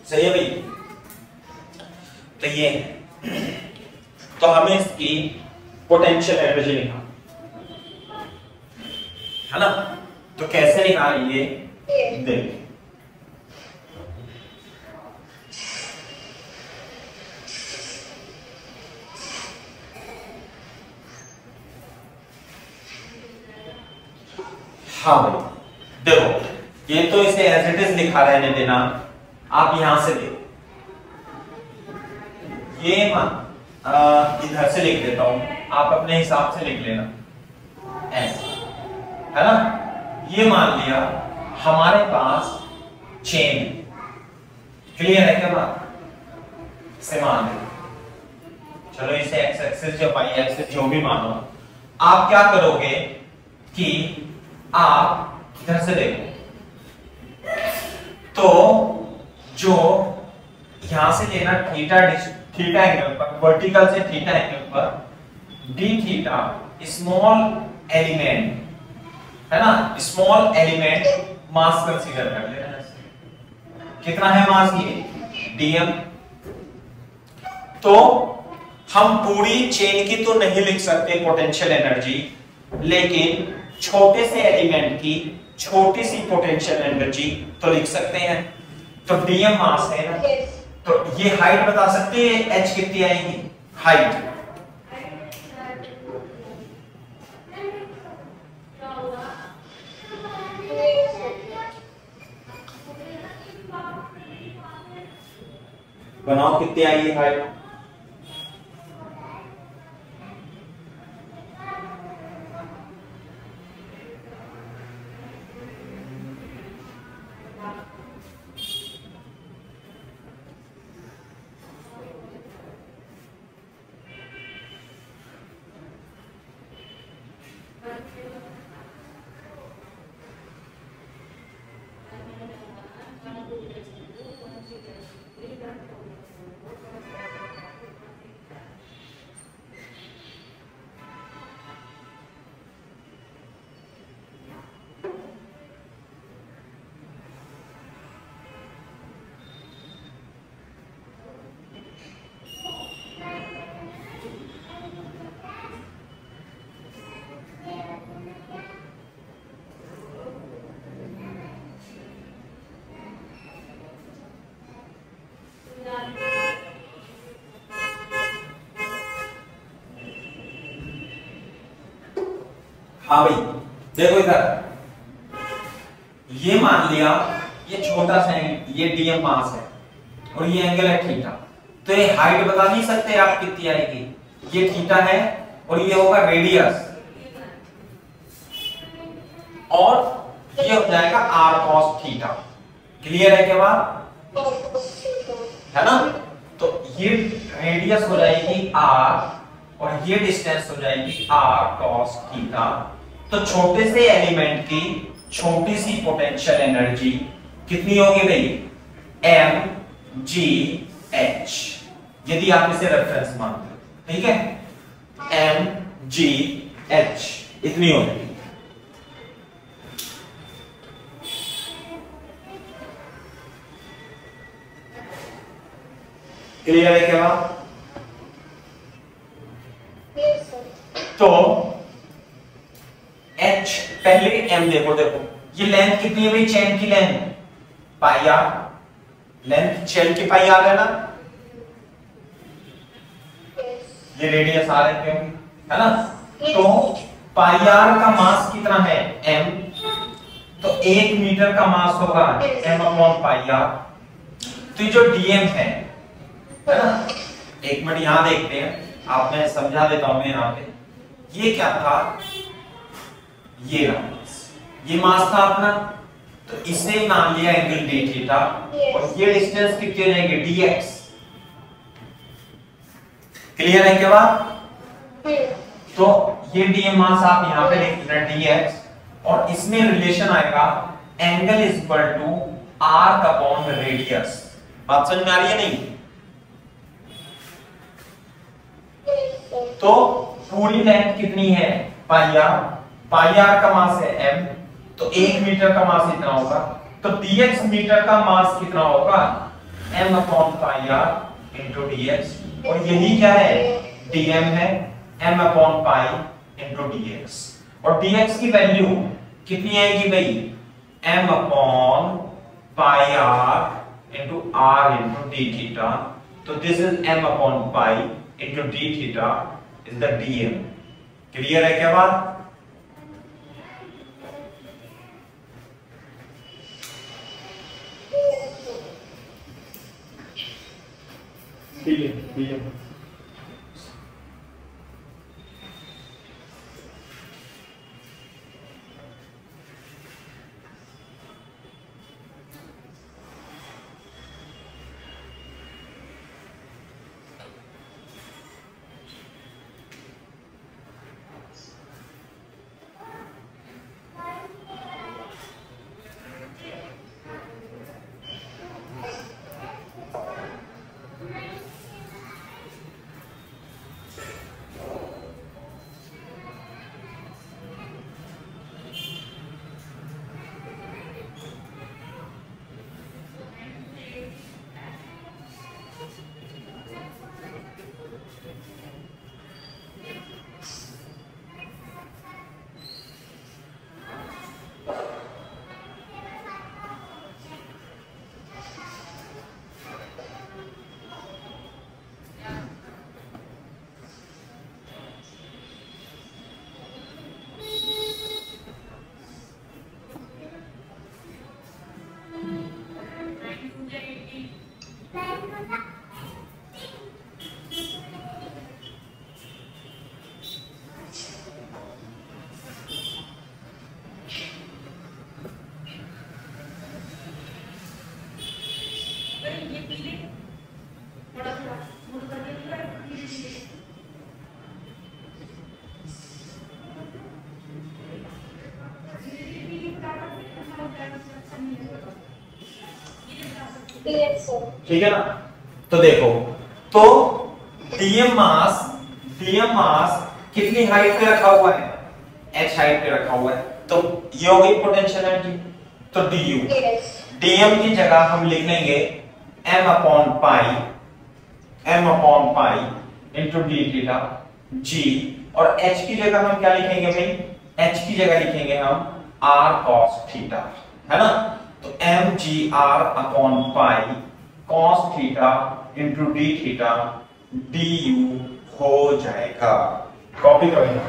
सही है भाई, तो ये है, तो हमें इसकी पोटेंशियल एनर्जी निकालना है ना। तो कैसे निकालेंगे देखिए, हाँ भाई देखो, ये तो इसे एज इट इज लिखा रहने देना, आप यहां से देखो, ये इधर से लिख देता हूं, आप अपने हिसाब से लिख लेना ऐसे, है ना। ये मान लिया हमारे पास चेन, क्लियर है क्या बात? इसे मान लें, चलो इसे एक्स एक्सिस या वाई एक्सिस जो भी मानो, आप क्या करोगे कि आप इधर से देखो, तो जो यहां से लेना थीटा एंगल पर, वर्टिकल से थीटा एंगल पर डी थीटा स्मॉल एलिमेंट है ना, स्मॉल एलिमेंट मास कंसीडर कर लेना। कितना है मास? ये dm। तो हम पूरी चेन की तो नहीं लिख सकते पोटेंशियल एनर्जी, लेकिन छोटे से एलिमेंट की छोटी सी पोटेंशियल एनर्जी तो लिख सकते हैं। तो dm मास है ना, तो ये हाइट बता सकते हैं h कितनी आएगी? हाइट बनाओ, कितनी आएगी हाइट? हाँ भाई देखो इधर, ये मान लिया ये छोटा सा ये डीएम मास है और ये एंगल है थीटा, तो ये हाइट बता नहीं सकते आप कितनी आएगी, ये थीटा है और ये होगा रेडियस और ये हो जाएगा r cos थीटा। क्लियर है क्या बात, है ना? तो ये रेडियस हो जाएगी r और ये डिस्टेंस हो जाएगी r cos थीटा। तो छोटे से एलिमेंट की छोटी सी पोटेंशियल एनर्जी कितनी होगी भाई, mgh, यदि आप इसे रेफरेंस मानते हो, ठीक है, mgh इतनी होगी। क्लियर है क्या बात? तो h पहले m देखो, ये लेंथ कितनी है भाई, चेन की length pi r, length chain की पाई आर है ना, ये रेडियस आर है क्योंकि, है ना? तो पाई आर का मास कितना है m, तो 1 मीटर का मास होगा m अपॉन पाई आर। तो ये जो dm है ना, एक मिनट यहां देखते हैं, आप मैं समझा देता हूं मैं यहां पे, ये क्या था, ये मास था अपना, तो इसे मान लिया एंगल डी थीटा और ये डिस्टेंस कितनी हो जाएगी dx। क्लियर है क्या बात? तो ये dm मास आप यहां पे लिख लेना dx और इसमें रिलेशन आएगा angle is equal to arc upon radius. बात समझ में आ रही है नहीं? तो पूरी लेंथ कितनी है पाई आर का मास है m, तो 1 मीटर का मास इतना होगा, तो dx मीटर का मास कितना होगा m upon pi R into dx, और यही क्या है dm है m upon pi into dx, और dx की वैल्यू कितनी आएगी भाई, m upon pi R into r into d theta. तो this is m upon pi into d theta is the dm। Clear है क्या बात? dm ठीक है ना? तो देखो, तो डीएम मास कितनी हाइट पे रखा हुआ है, h हाइट पे रखा हुआ है, तो ये हो गई पोटेंशियल एनर्जी। तो du डीएम की जगह हम लिख लेंगे m upon pi into D theta g, और h की जगह हम क्या लिखेंगे भाई, h की जगह लिखेंगे हम r cos थीटा, है ना? तो mgr upon pi cos theta into D theta du हो जाएगा। कॉपी करेंगे।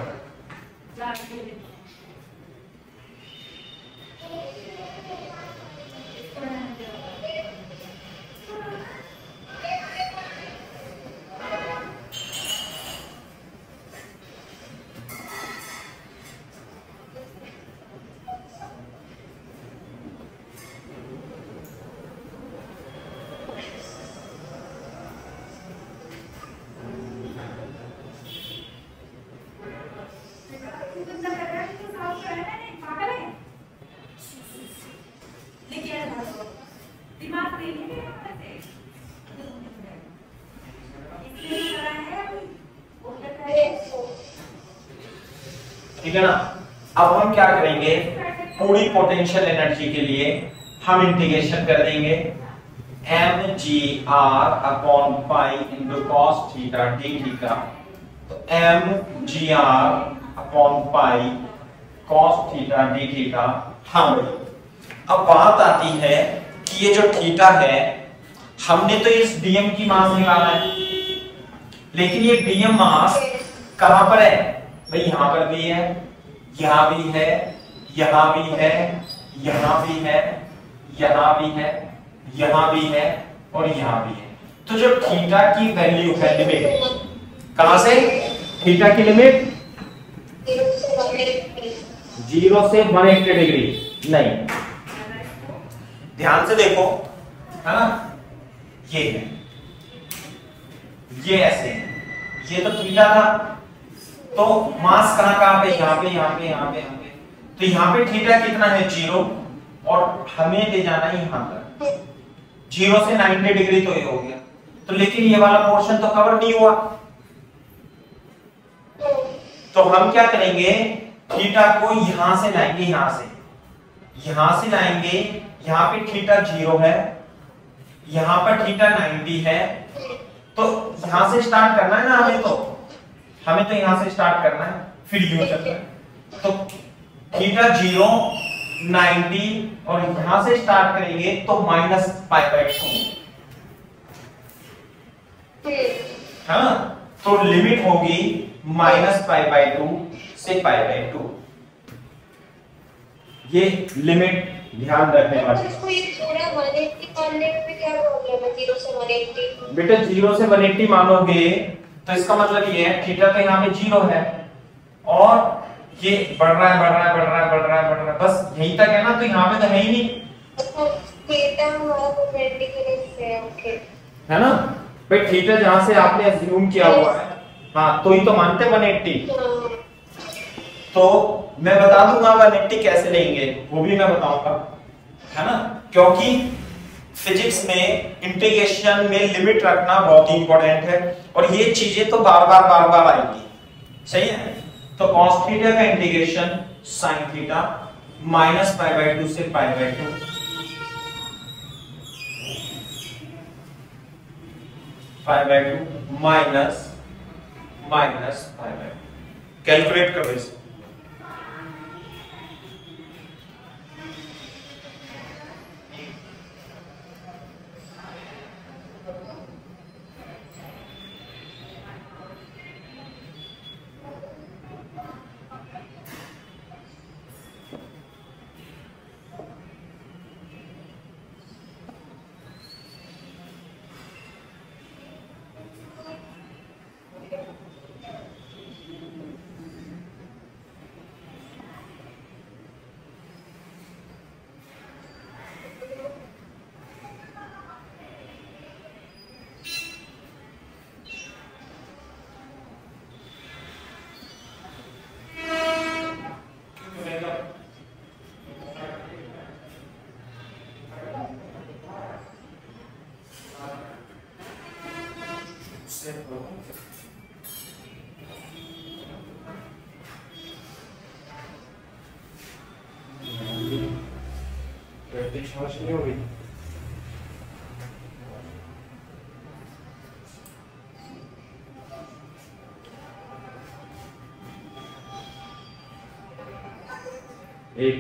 ठीक है ना। अब हम क्या करेंगे, पूरी पोटेंशियल एनर्जी के लिए हम इंटीग्रेशन कर देंगे mgr upon pi into cos theta d theta. तो mgr upon pi cos theta d theta. हाँ, अब बात आती है कि ये जो थीटा है, हमने तो इस डीएम की मास निकाला है, लेकिन ये डीएम मास कहां पर है भाई? यहां पर भी है, यहां भी है, यहां भी है, यहां भी है, यहां भी है, यहां भी है और यहां भी है। तो जो थीटा की वैल्यू है, लिमिट कहां से, थीटा की लिमिट 0 से 180 डिग्री नहीं, ध्यान से देखो, है ना, ये है, ये ऐसे, ये तो थीटा था, तो मास कहां पे, यहां पे, यहां पे, यहां पे, यहां पे। तो यहां पे थीटा कितना है 0, और हमें ले जाना है यहां पर 0 से 90 डिग्री, तो ये हो गया। तो लेकिन ये वाला पोर्शन तो कवर नहीं हुआ, तो हम क्या करेंगे, थीटा को यहां से लाएंगे, यहां से लाएंगे, यहां पे थीटा 0 है, यहां पर थीटा 90 है, तो यहां से स्टार्ट करना है ना हमें तो यहां से स्टार्ट करना है, फिर यूं चलना है। तो थीटा 0 90 और यहां से स्टार्ट करेंगे तो माइनस π/2 है ना। तो लिमिट होगी माइनस π/2 से π/2, ये लिमिट ध्यान रखने वाली। बेटा 0 से 180 मानोगे तो इसका मतलब ये है थीटा तो यहाँ पे 0 है और ये बढ़ रहा है, बढ़ रहा है, बढ़ रहा है, बढ़ रहा है, बढ़ रहा है, बस यहीं तक है ना, तो यहाँ पे तो है ही नहीं, है ना भाई। थीटा जहां से आपने अज्यूम किया हुआ है, हाँ, तो ही तो मानते 180। तो मैं बता दूंगा 180 कैसे लेंगे, वो भी मैं बताऊंगा, है ना, क्योंकि फिजिक्स में इंटीग्रेशन में लिमिट रखना बहुत ही इंपॉर्टेंट है और ये चीजें तो बार बार आएंगी, सही है। तो cos थीटा का इंटीग्रेशन sin थीटा माइनस π/2 से π/2, π/2 माइनस π/2, कैलकुलेट करो इसे। नहीं हो गई। एक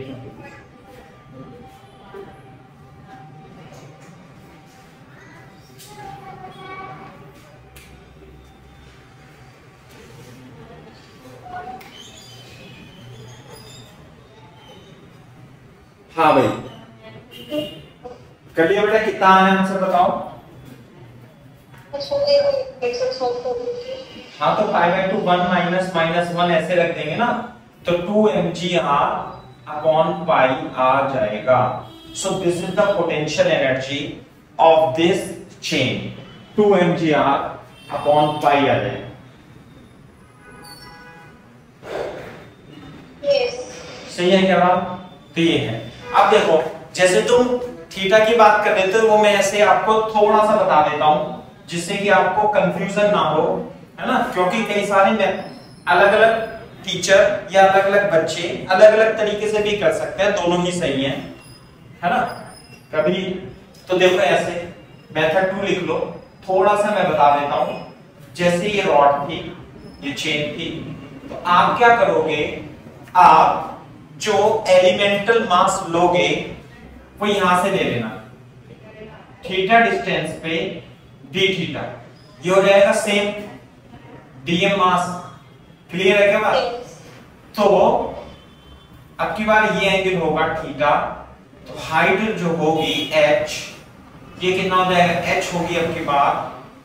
हाँ भाई कर लिया बेटा, कितना आना है आंसर बताओ। हाँ तो π/2 1 माइनस माइनस 1 ऐसे रख देंगे ना, तो 2mgr अपॉन पाई आ जाएगा। So this is the potential energy of this chain, 2mgr upon pi आ जाएगा। सही है क्या बात? तो ये है। अब देखो जैसे तुम थीटा की बात कर रहे थे, वो मैं ऐसे आपको थोड़ा सा बता देता हूं जिससे कि आपको कंफ्यूजन ना हो, है ना, क्योंकि कई सारे अलग अलग टीचर या अलग अलग बच्चे अलग अलग तरीके से भी कर सकते हैं, दोनों ही सही है ना। कभी तो देखो ऐसे मेथड 2 लिख लो, थोड़ा सा मैं बता देता हूं। जैसे ये रॉड थी, ये चेन थी, तो आप क्या करोगे, आप जो एलिमेंटल मास लोगे वो यहां से ले लेना, थीटा डिस्टेंस पे डी थीटा, ये हो जाएगा सेम डीएम मास। क्लियर है क्या बात? तो अब की बार ये एंगल होगा थीटा, तो हाइट जो होगी h, ये कितना हो जाएगा, h होगी अब की बार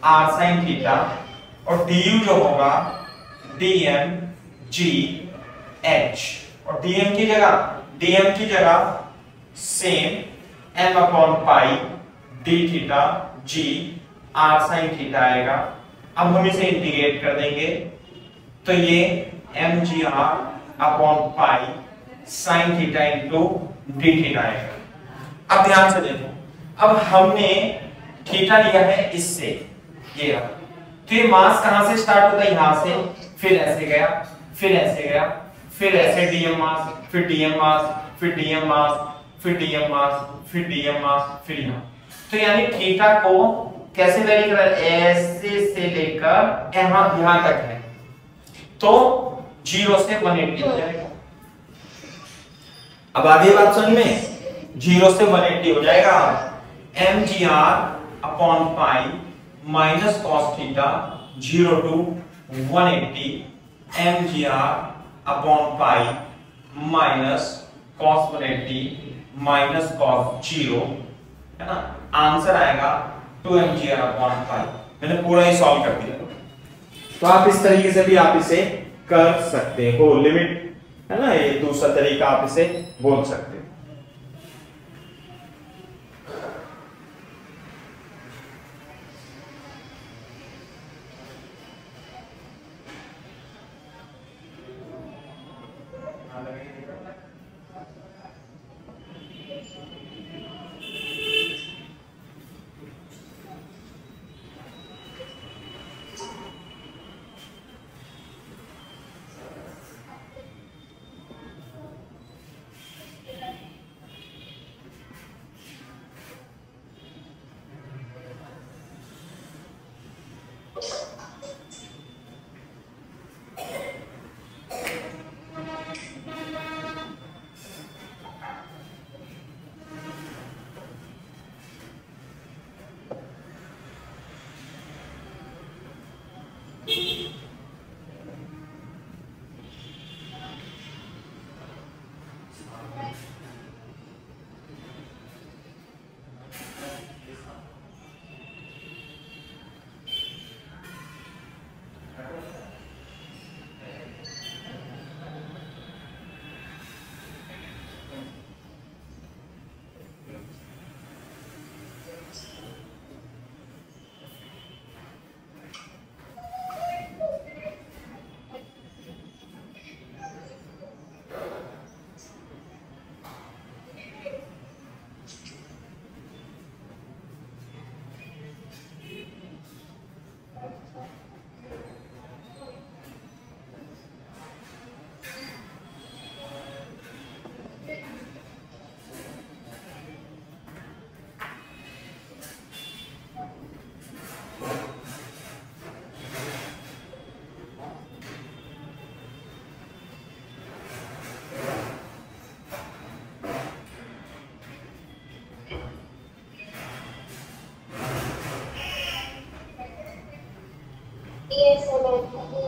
r sin थीटा, और du जो होगा dm g h, और dm की जगह सेम m अपॉन पाई d theta g r sin theta आएगा। अब हम इसे इंटीग्रेट कर देंगे, तो ये mgr upon pi sin theta into D theta आएगा। अब ध्यान से देखो, अब हमने थीटा लिया है इससे, ये रहा, तो ये मास कहां से स्टार्ट होता है, यहां से, फिर ऐसे गया, फिर ऐसे गया, फिर ऐसे डीएम मास, फिर डीएम मास, फिर डीएम मास, फिर डीएम मास, फिर डीएम मास, फिर यहां। तो यानी थीटा को कैसे वेरी कर, ऐसे से लेकर यहां तक है, तो 0 से 180 हो जाएगा। अब आगे बात समझ में, 0 से 180 हो जाएगा, mgr upon pi minus cos theta 0 to 180 mgr upon pi minus cos 180 minus cos 0, है ना। आंसर आएगा 2 mgr अपॉन पाई। मैंने पूरा ही सॉल्व कर दिया। तो आप इस तरीके से भी आप इसे कर सकते हो, लिमिट है ना, ये दूसरा तरीका आप इसे बोल सकते हो।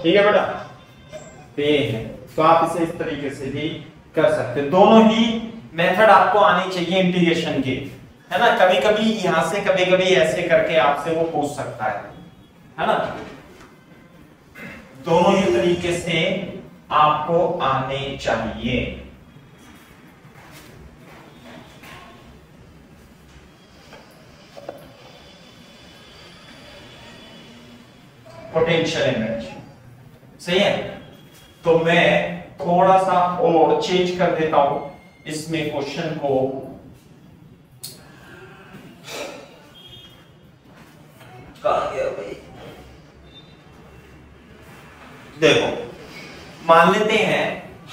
ठीक है बेटा, तो ये है, तो आप इसे इस तरीके से भी कर सकते हैं। दोनों ही मेथड आपको आनी चाहिए इंटीग्रेशन के, है ना। कभी कभी यहां से, कभी कभी ऐसे करके आपसे वो पूछ सकता है ना। दोनों ही तरीके से आपको आने चाहिए। पोटेंशियल एनर्जी सही है। तो मैं थोड़ा सा और चेंज कर देता हूं इसमें क्वेश्चन को। कहां गया भाई, देखो मान लेते हैं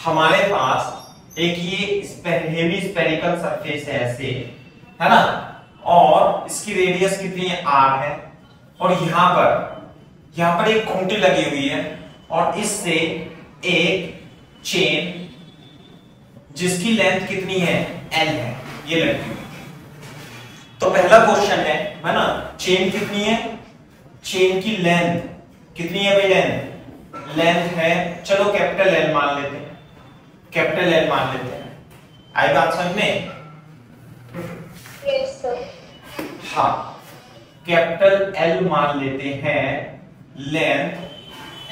हमारे पास एक ये हेमी स्फेरिकल सरफेस है ऐसे, है ना, और इसकी रेडियस कितनी है r है, और यहां पर एक खूंटी लगी हुई है और इससे एक चेन जिसकी लेंथ कितनी है l है ये लगी हुई। तो पहला क्वेश्चन है ना, चेन कितनी है, चेन की लेंथ कितनी है भाई, लेंथ है, चलो कैपिटल L मान लेते हैं, कैपिटल L मान लेते हैं, आई बात समझ में? Yes sir. हाँ, कैपिटल L मान लेते हैं, लेंथ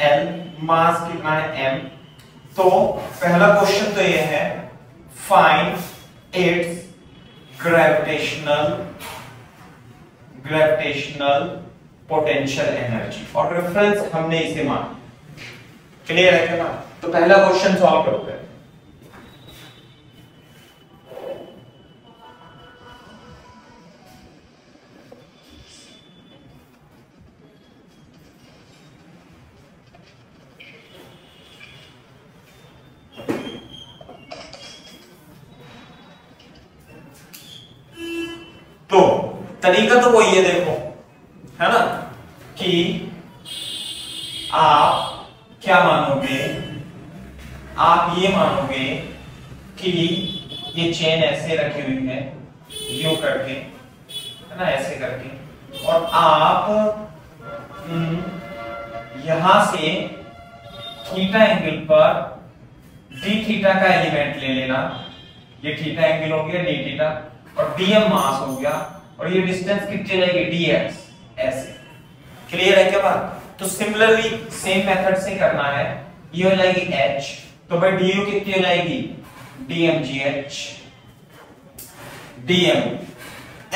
L, मास कितना है m। तो पहला क्वेश्चन तो ये है, find its gravitational potential energy, और रेफरेंस हमने इसे माना। क्लियर है क्या? तो पहला क्वेश्चन सॉल्व करते हैं। तो तरीका तो वही है, देखो, है ना, कि आप क्या मानोगे, आप ये मानोगे कि ये चेन ऐसे रखी हुई है यूं करके, है ना, ऐसे करके, और आप यहां से थीटा एंगल पर डी थीटा का एलिमेंट ले लेना, ये थीटा एंगल हो गया डी थीटा, और dm मास हो गया, और ये डिस्टेंस कितनी रहेगी dx, ऐसे। क्लियर है क्या बात? तो सिमिलरली सेम मेथड से करना है, ये हो जाएगी h, तो भाई du कितनी हो जाएगी dmgh, dm,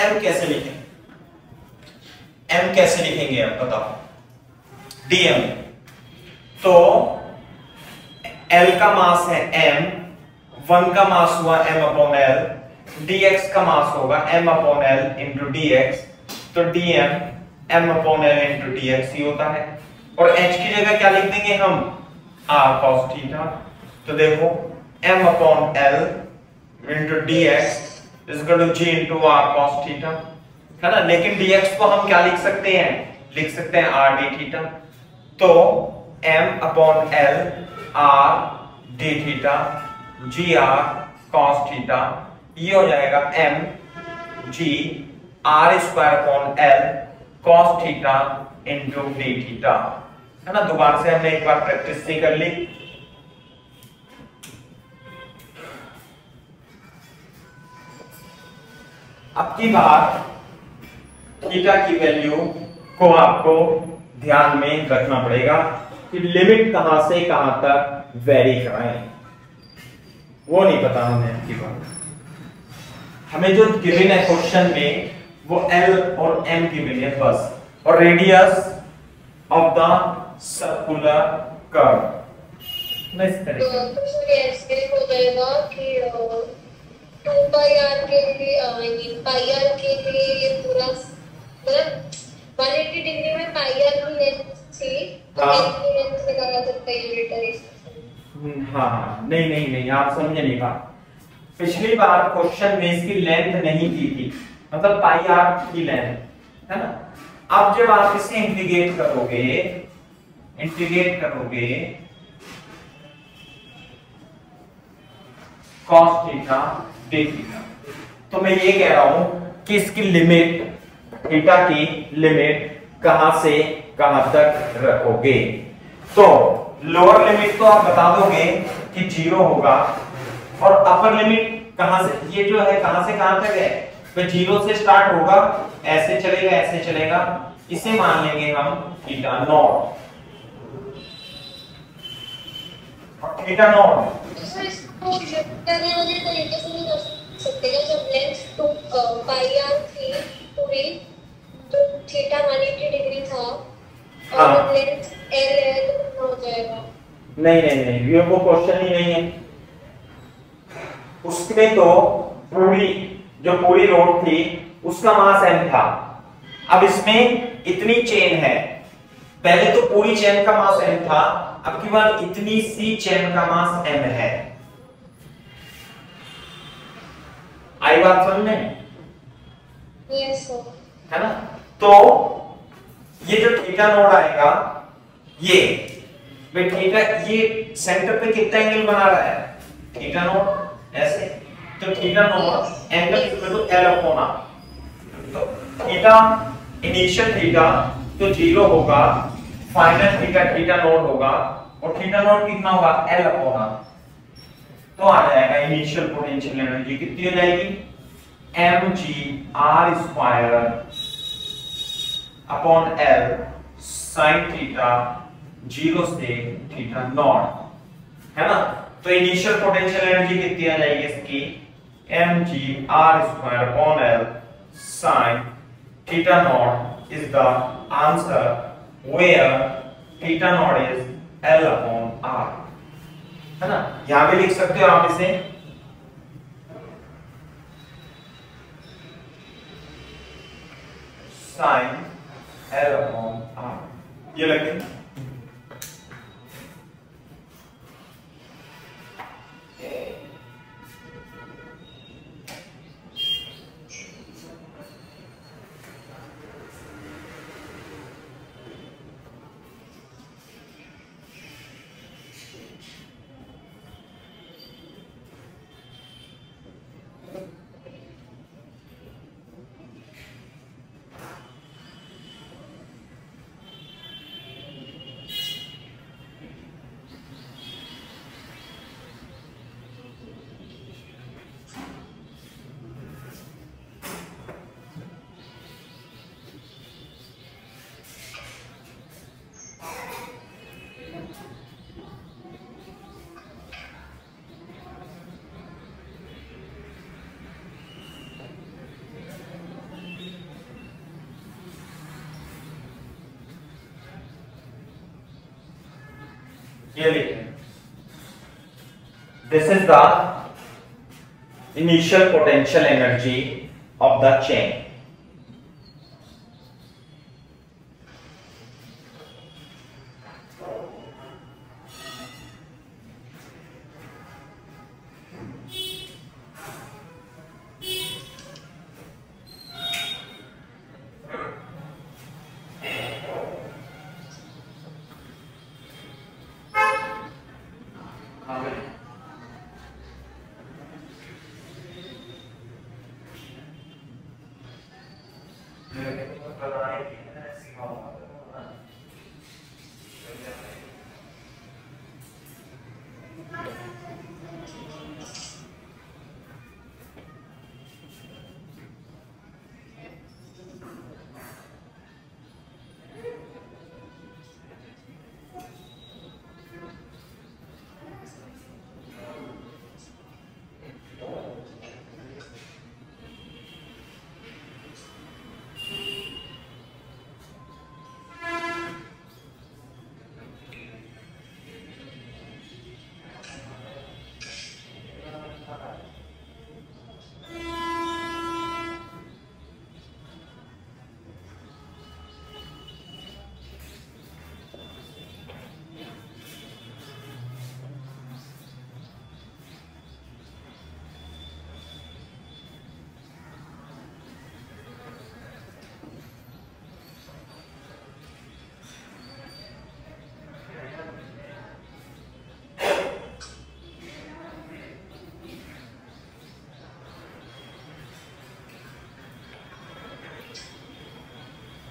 m कैसे लिखेंगे, m कैसे लिखेंगे आप बताओ, dm, तो l का मास है m, 1 का मास हुआ m अपॉन l, dx का मास होगा m upon l into dx, तो dm m upon l into dx ही होता है, और h की जगह क्या लिख देंगे हम, r cos थीटा। तो देखो m upon l into dx is equal to g into r cos theta, है ना, लेकिन dx को हम क्या लिख सकते हैं, लिख सकते हैं r d थीटा। तो m upon l r d theta g r cos theta, ये हो जाएगा m g r square upon l cos theta into d theta, है ना। दोबारा से हमने एक बार प्रैक्टिस से कर ली। अब की बार थीटा की वैल्यू को आपको ध्यान में रखना पड़ेगा कि लिमिट कहां से कहां तक वेरी कराएं, वो नहीं पता हमें। आपकी बात, हमें जो गिवन है क्वेश्चन में वो L और M गिवन है बस, और radius of the circular curve इस तरह। तो कुछ ऐसे हो जाएगा कि 2 पाई r के लिए पाई r के लिए ये पूरा मतलब 180 डिग्री में पाई r की लेंथ थी, तो l की लेंथ निकाल सकते हैं यूनिट। हाँ, नहीं आप समझे नहीं बात। पिछली बार क्वेश्चन में इसकी लेंथ नहीं दी थी, मतलब पाई आर की लेंथ, है ना। अब जब आप इसे इंटीग्रेट करोगे cos थीटा d थीटा, तो मैं ये कह रहा हूं कि इसकी लिमिट, थीटा की लिमिट कहां से कहां तक रखोगे। तो लोअर लिमिट तो आप बता दोगे कि 0 होगा, और अपर लिमिट कहां से, ये जो है कहां से कहां तक है, तो 0 से स्टार्ट होगा, ऐसे चलेगा ऐसे चलेगा, इसे मान लेंगे हम थीटा नॉट, और थीटा नॉट करने वाले तरीके से नहीं कर सकते क्या, जब लेंथ 2 पाई r थी पूरी, तो थीटा 180 डिग्री था, और लेंथ l है तो हो जाएगा। नहीं, ये वो क्वेश्चन ही नहीं है। उसमें तो पूरी रोड थी उसका मास m था। अब इसमें इतनी चेन है, पहले तो पूरी चेन का मास m था, अब की बात, इतनी सी चेन का मास m है। आई बात समझ में? Yes sir. है ना? तो ये जो थीटा नोड आएगा, ये थीटा, ये सेंटर पे कितना एंगल बना रहा है? थीटा नोड ऐसे, तो theta naught angle equal to L upon R। तो थीटा, इनिशियल थीटा तो 0 होगा, फाइनल थीटा थीटा नोड होगा, और थीटा नोड कितना होगा? L upon R। तो आ जाएगा इनिशियल पोटेंशियल एनर्जी कितनी हो जाएगी? mg/r² upon L sin theta 0 से थीटा नॉट, है ना? तो इनिशियल पोटेंशियल एनर्जी कितनी आ जाएगी इसकी? mg/r² upon L sin theta naught is the answer, where theta naught is L upon R, है ना? यहां भी लिख सकते हो आप इसे, sin L अपॉन R, ये लगे। ये लिखें, this is the initial potential energy of the chain।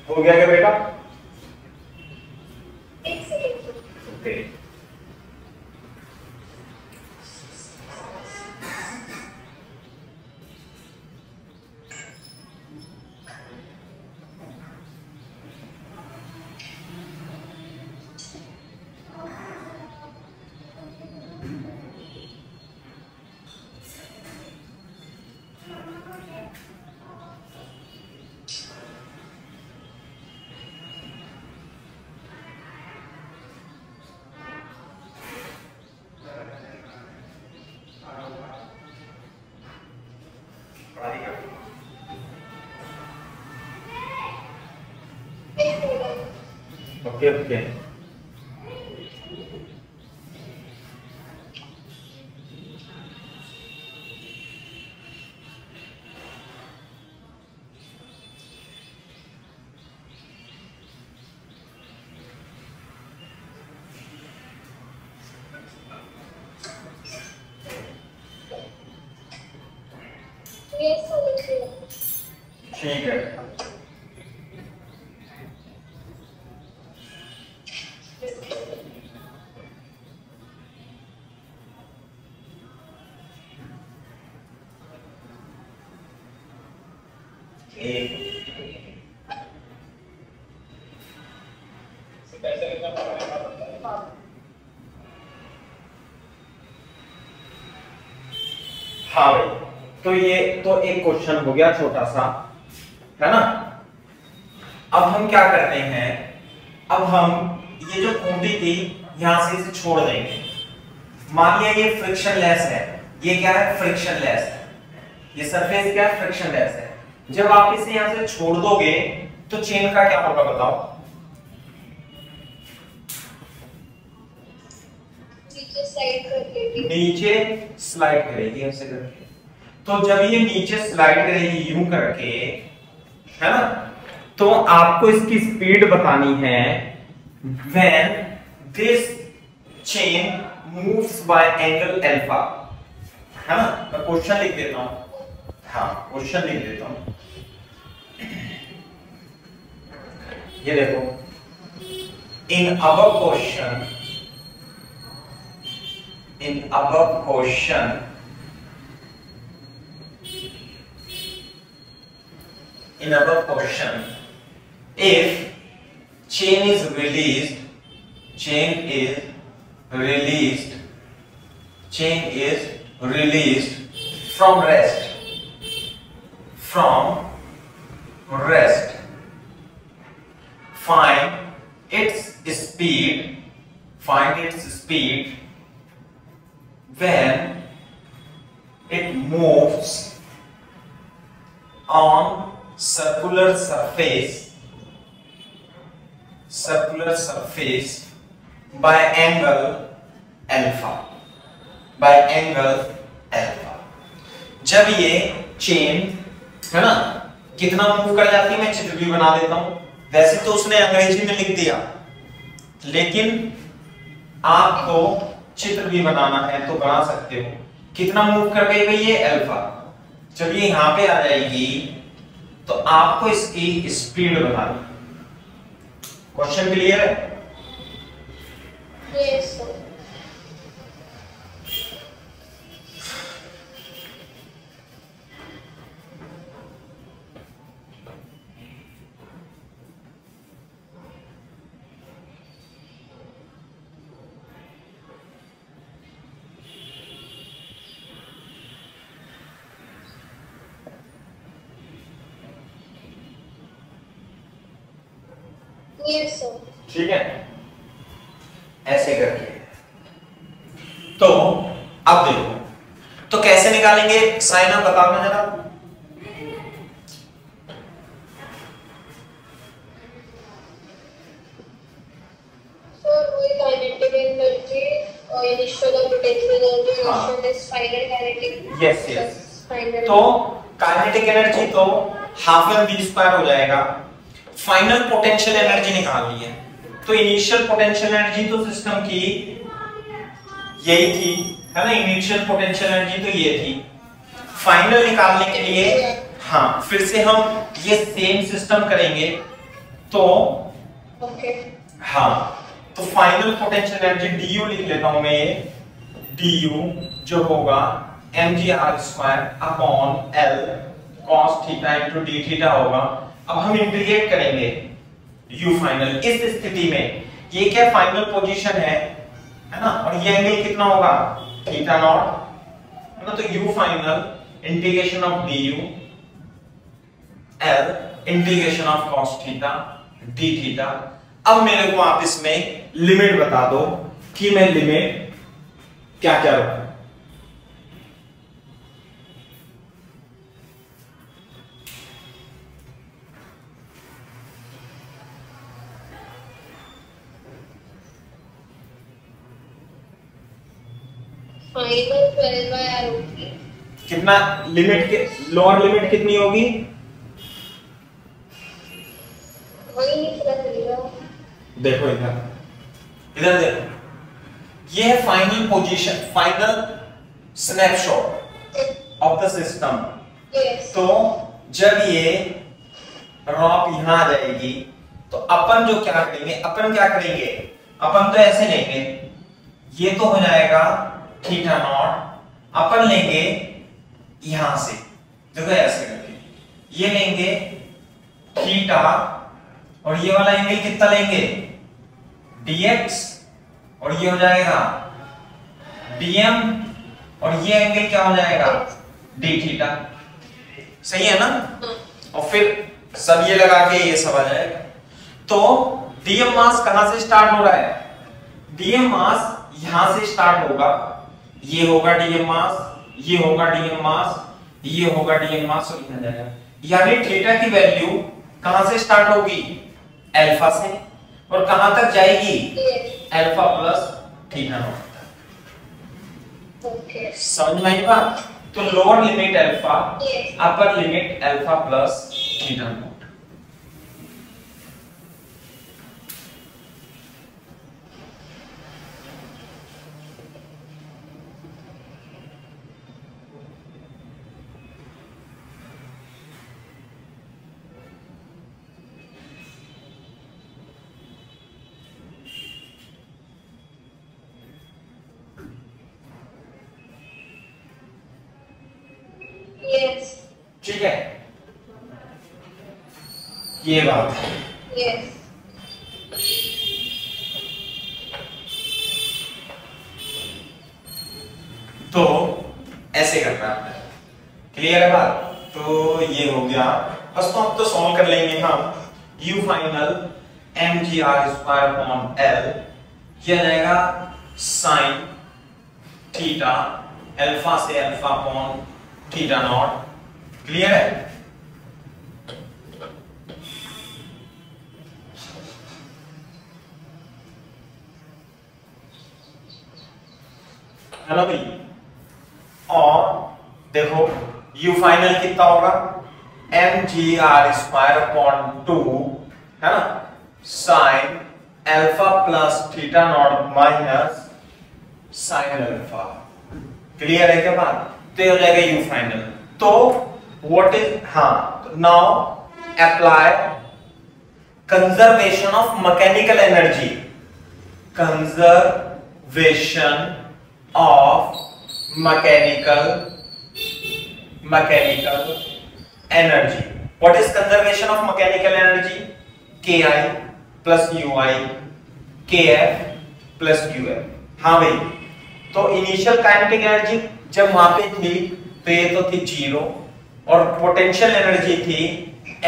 हो गया क्या बेटा? Okay, okay okay. ये समझ गया। ठीक है। हाँ भाई, तो ये तो एक क्वेश्चन हो गया छोटा सा, है ना। अब हम क्या करते हैं, अब हम ये जो खूंटी थी यहां से इसे छोड़ देंगे। मान लिया ये फ्रिक्शनलेस है, ये क्या है, फ्रिक्शनलेस है, ये सरफेस क्या है, फ्रिक्शनलेस है। जब आप इसे यहां से छोड़ दोगे तो चेन का क्या होगा बताओ। नीचे स्लाइड करेगी ऐसे करके। तो जब ये नीचे स्लाइड करेगी यूं करके, है ना, तो आपको इसकी स्पीड बतानी है when this chain moves by angle alpha, है ना। मैं क्वेश्चन लिख देता हूं, हाँ क्वेश्चन लिख देता हूं। ये देखो, in above question if chain is released from rest, find its speed when it moves on circular surface by angle alpha। जब ये चेन, है ना, कितना मूव कर जाती है, मैं चित्र भी बना देता हूं। वैसे तो उसने अंग्रेजी में लिख दिया, लेकिन आपको चित्र भी बनाना है तो बना सकते हो। कितना मूव कर गई भाई ये अल्फा। जब ये यहां पे आ जाएगी तो आपको इसकी स्पीड बतानी। क्वेश्चन क्लियर है? Yes sir. ठीक है, ऐसे करके। तो अब देखो, तो कैसे निकालेंगे साइन, आप बताना जरा। सर वही काइनेटिक एनर्जी और इनिशियल और potential energy, initial is final kinetic. Yes yes. तो काइनेटिक एनर्जी तो हाफ एम वी स्क्वायर हो जाएगा। फाइनल पोटेंशियल एनर्जी निकालनी है, तो इनिशियल पोटेंशियल एनर्जी तो सिस्टम की यही थी, है ना। इनिशियल पोटेंशियल एनर्जी तो ये थी। फाइनल निकालने के लिए हाँ फिर से हम ये सेम सिस्टम करेंगे। तो ओके हाँ, तो फाइनल पोटेंशियल एनर्जी du लिख लेता हूं मैं। ये du जो होगा mgr² upon l cos theta into d theta होगा। अब हम इंटीग्रेट करेंगे u फाइनल। इस स्थिति में ये क्या फाइनल पोजीशन है ना, और ये एंगल कितना होगा, थीटा नॉट, है ना। तो u final integration of du l integration of cos theta d theta. अब मेरे को आप इसमें लिमिट बता दो कि मैं लिमिट क्या क्या रखूं। फाइनल 12 होगी। कितना लिमिट के लोअर लिमिट कितनी होगी, वही नहीं पता चलेगा। देखो इधर देखो, ये है final position, final snapshot of the system. Yes. तो जब ये रॉप यहां आ जाएगी तो अपन जो क्या करेंगे, अपन तो ऐसे लेंगे, ये तो हो जाएगा थीटा नॉट, अपन लेंगे यहां से, देखो ऐसे करके ये लेंगे थीटा, और ये वाला एंगल कितना लेंगे dx, और ये हो जाएगा dm, और ये एंगल क्या हो जाएगा d थीटा। सही है ना? और फिर सब ये लगा के ये सब आ जाएगा। तो dm मास कहां से स्टार्ट हो रहा है? dm मास यहां से स्टार्ट होगा, ये होगा dm मास, ये होगा dm मास, ये होगा dm मास, और यहां जाएगा। यानी थीटा की वैल्यू कहां से स्टार्ट होगी? अल्फा से, और कहां तक जाएगी? Alpha plus theta not. Okay. समझ में आई बात? तो lower limit alpha, upper limit alpha plus theta not. Yes. ठीक है, ये बात है। Yes. तो ऐसे करना है, क्लियर है बात? तो ये हो गया बस। तो अब तो सॉल्व कर लेंगे हम। u फाइनल mgr²/l, ये आ जाएगा साइन थीटा अल्फा से alpha upon theta naught. Clear है? है ना भाई? और देखो u फाइनल कितना होगा? mgr²/2, है ना, sign alpha plus theta naught minus sine alpha. Clear है क्या बात? तो ये हो जाएगा u फाइनल। तो what is, now apply conservation of mechanical energy, conservation of mechanical energy. What is conservation of mechanical energy? Ki plus ui, kf plus uf। हाँ भाई, तो इनिशियल काइनेटिक एनर्जी जब वहां पे थी तो ये तो थी 0, और पोटेंशियल एनर्जी थी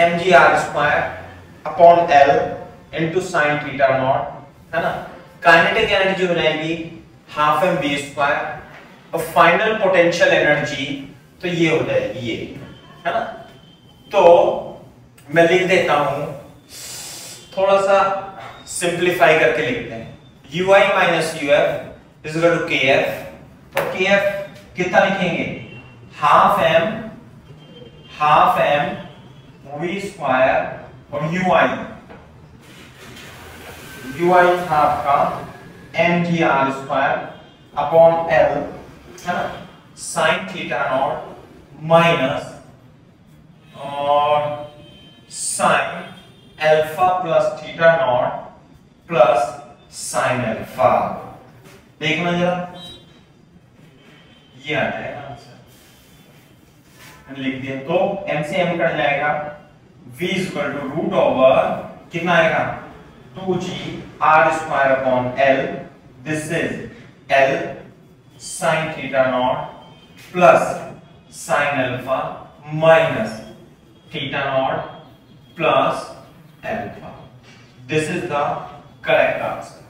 mgr²/l into sin theta not, है ना। काइनेटिक एनर्जी हो जाएगी हाफ mv², और फाइनल पोटेंशियल एनर्जी तो ये हो जाएगी, ये, है ना। तो मैं लिख देता हूं, थोड़ा सा सिंप्लीफाई करके लिखते हैं। ui minus uf is equal to kf, तो kf कितना लिखेंगे? हाफ m v स्क्वायर, और ui था आपका mgr²/l, है ना, साइन थीटा नॉट माइनस और sine alpha plus theta naught plus sine alpha. देखना जरा, ये आ जाएगा आंसर। लिख दिया, तो m से m कट जाएगा, v equal to root over कितना आएगा? 2gr²/l, this is l sine theta naught plus sine alpha minus theta naught plus alpha. This is the correct answer.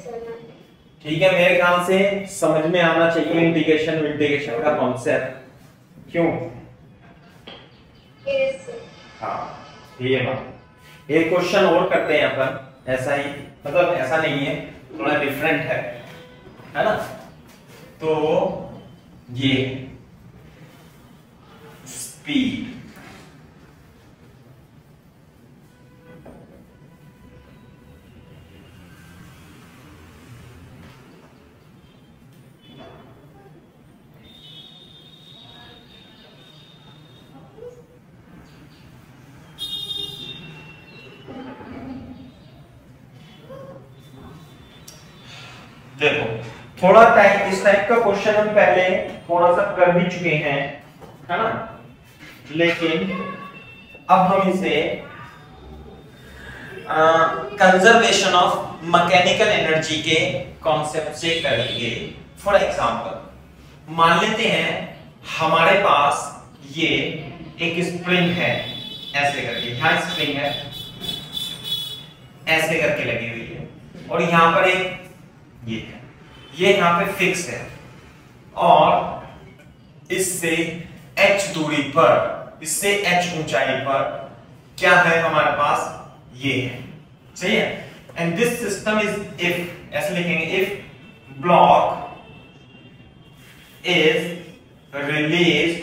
Sir. ठीक है, मेरे ख्याल से समझ में आना चाहिए इंटीग्रेशन का कॉन्सेप्ट। क्यों? यस। हाँ, ये बात। एक क्वेश्चन और करते हैं अपन, ऐसा ही, मतलब ऐसा नहीं है, थोड़ा डिफरेंट है ना? तो ये स्पीड, देखो थोड़ा टाइम, इस टाइप का क्वेश्चन हम पहले थोड़ा सा कर भी चुके हैं, है ना? लेकिन अब हम इसे कंजर्वेशन ऑफ मैकेनिकल एनर्जी के कॉन्सेप्ट से करेंगे। फॉर एग्जांपल मान लेते हैं हमारे पास ये एक स्प्रिंग है, ऐसे करके, यहां स्प्रिंग है ऐसे करके लगी हुई है, और यहां पर एक ये यहां पे फिक्स है, और इससे h दूरी पर, इससे h ऊंचाई पर क्या है हमारे पास, ये है, सही है। And this system is, if ऐसे लिखेंगे, if block is released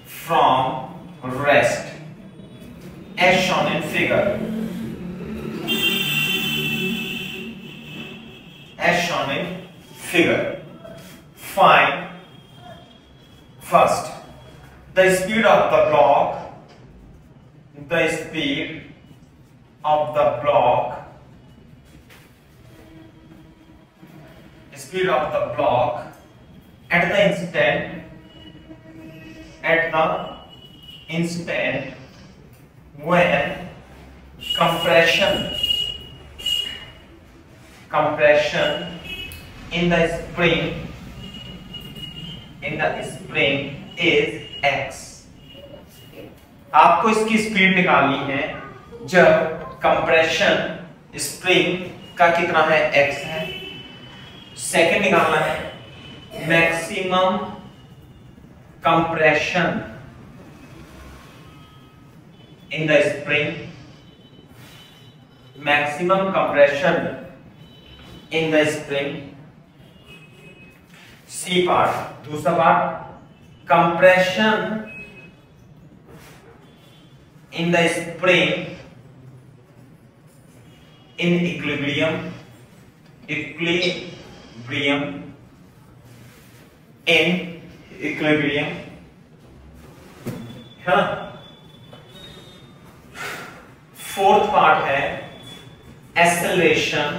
from rest as shown in figure, as shown in figure. Find first the speed of the block, the speed of the block, speed of the block at the instant when compression in the spring is x। आपको इसकी speed निकालनी है जब compression spring का कितना है, x है। Second निकालना है maximum compression in the spring, maximum compression in the spring। C part, दूसरा part compression in the spring in equilibrium है ना। फोर्थ पार्ट है acceleration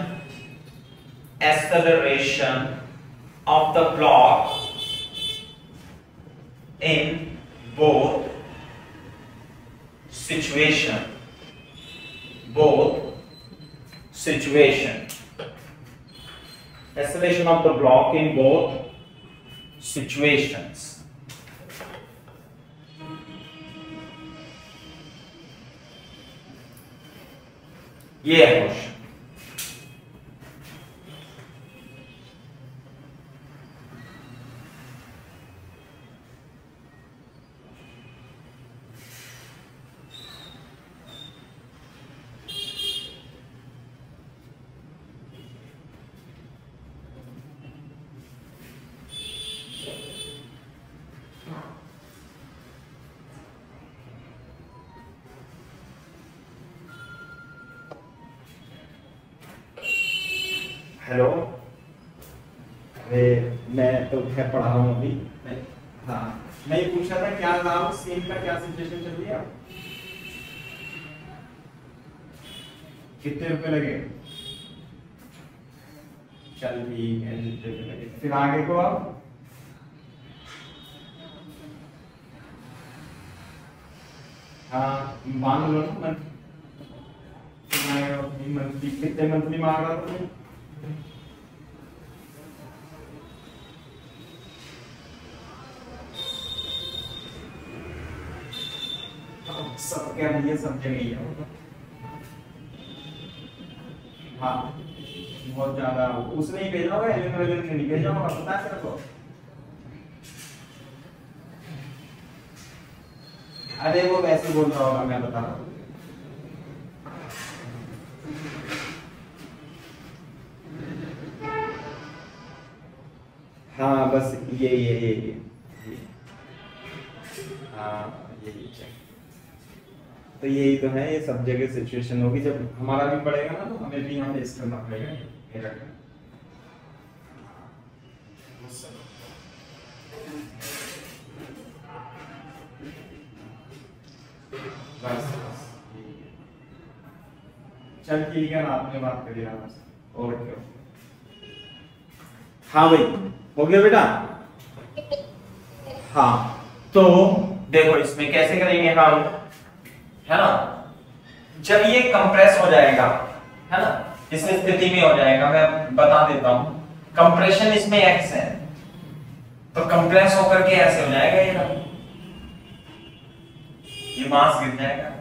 of the block in both situation, acceleration of the block in both situations। ये है question. Hello, मैं तो खैर पढ़ा रहा हूँ अभी। हाँ, मैं ये पूछ रहा था क्या नाम सीन का क्या सिचुएशन चल रही है, कितने रुपए लगे? चल ठीक है, जितने रुपए लगे। फिर आगे को आप हाँ मांग लो ना, मंथली कितने मंथली मांग रहा था? सब क्या नहीं है, सब जगह ही है। हाँ बहुत ज्यादा उसने ही भेजा होगा, एलन वेलन ने नहीं भेजा होगा, पता है तेरे को? अरे वो वैसे बोल रहा होगा, मैं बता रहा हूँ। हाँ बस ये हाँ यही चाहिए। तो यही तो है, ये सब जगह सिचुएशन होगी, जब हमारा भी पड़ेगा ना तो हमें भी यहाँ फेस करना पड़ेगा ये रखना। बस चल ठीक है ना, आपने बात करी ना बस, और क्या। हाँ भाई हो गया बेटा। हाँ तो देखो इसमें कैसे करेंगे हम, है ना, जब ये कंप्रेस हो जाएगा, है ना, इस स्थिति में हो जाएगा, मैं बता देता हूं, कंप्रेशन इसमें x है, तो कंप्रेस होकर के ऐसे हो जाएगा, ये मास गिर जाएगा,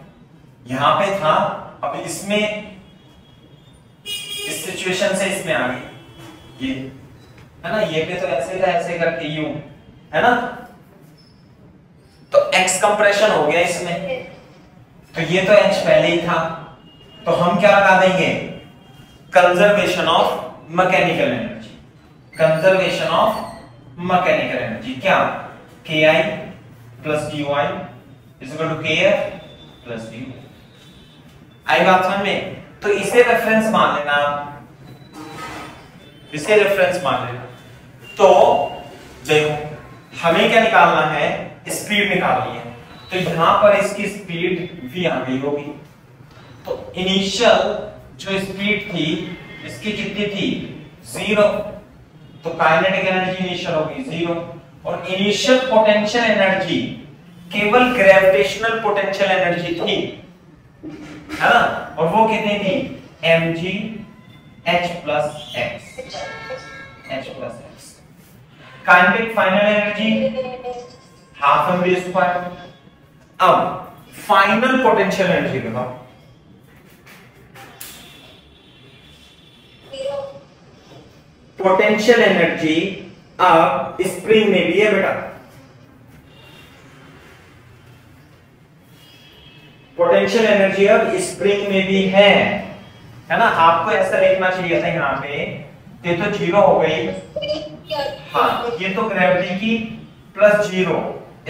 यहां पे था, अब इसमें इस सिचुएशन से इसमें आ गई, ये है ना, ये पे तो ऐसे का ऐसे करके यूं, है ना, तो x कंप्रेशन हो गया इसमें, तो ये तो h पहले ही था, तो हम क्या लगा देंगे, conservation of mechanical energy, conservation of mechanical energy, क्या, ki plus dy is equal to kf plus du। आई बात समझ में? तो इसे रेफरेंस मान लेना, इसे रेफरेंस मान लेना। तो देखो हमें क्या निकालना है, स्पीड निकालनी है, तो यहां पर इसकी स्पीड v आ गई होगी, तो इनिशियल जो स्पीड थी इसकी कितनी थी, 0, तो काइनेटिक एनर्जी इनिशियल होगी 0, और इनिशियल पोटेंशियल एनर्जी केवल ग्रेविटेशनल पोटेंशियल एनर्जी थी, है ना, और वो कितनी थी, mg h plus x, kinetic final energy half M V square. अब फाइनल पोटेंशियल एनर्जी बताओ, पोटेंशियल एनर्जी अब स्प्रिंग में भी है बेटा, पोटेंशियल एनर्जी अब स्प्रिंग में भी है ना, आपको ऐसा लिखना चाहिए था यहाँ पे, ये तो 0 हो गई, हाँ ये तो ग्रेविटी की प्लस 0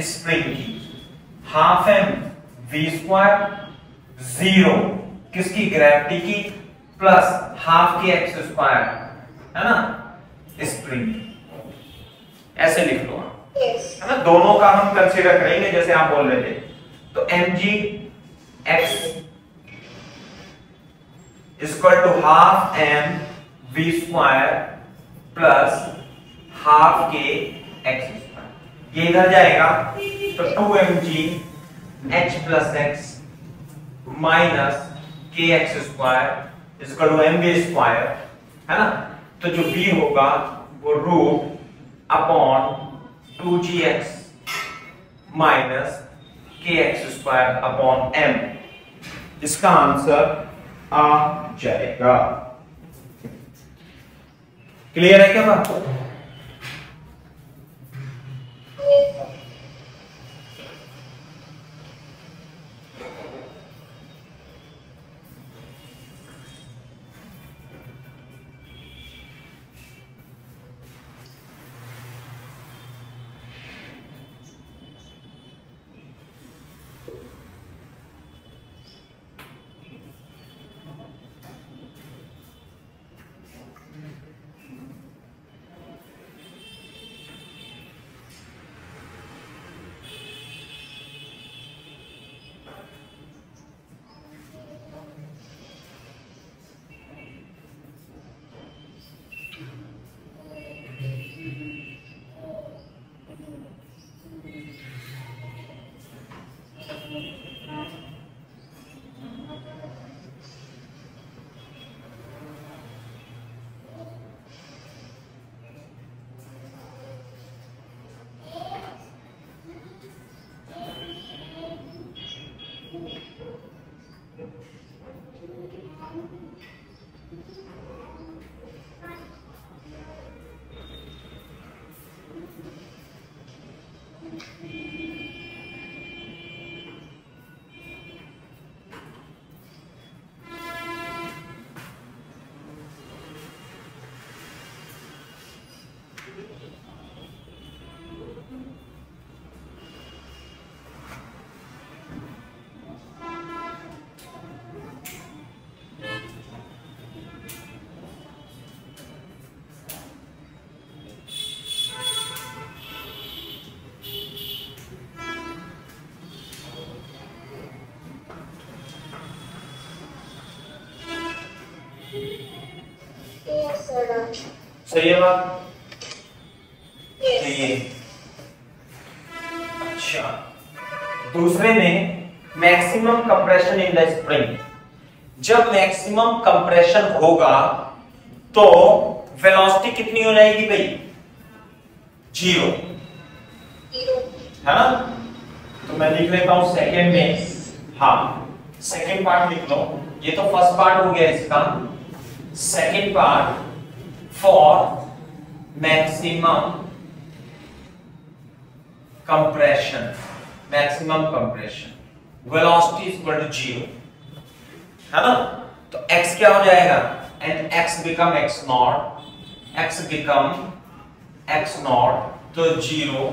स्प्रिंग की, हाफ एम वी स्क्वायर 0 किसकी, ग्रेविटी की, प्लस हाफ की एक्स स्क्वायर, है ना, स्प्रिंग, ऐसे लिख लो है ना, दोनों का हम कंसीडर करेंगे जैसे आप बोल रहे थे, तो mg x equal to half M V square plus half K X square, ये इधर जाएगा तो 2mg h plus X minus K X square equal to M V square, है ना, तो जो b होगा वो root upon 2gx minus K X square upon m, इसका आंसर आ जाएगा। क्लियर है क्या बात? Yes, sir. सही है बात? Yes. ये अच्छा, दूसरे में maximum compression in the spring. जब मैक्सिमम कंप्रेशन होगा तो वेलोसिटी कितनी हो जाएगी भाई? 0 है ना? तो मैं लिख लेता हूं सेकेंड में, हाँ सेकेंड पार्ट लिख लो। ये तो फर्स्ट पार्ट हो गया इसका। Second part, for maximum compression, maximum compression velocity is equal to 0, है ना? तो x क्या हो जाएगा? And x become x naught, x become x naught, तो 0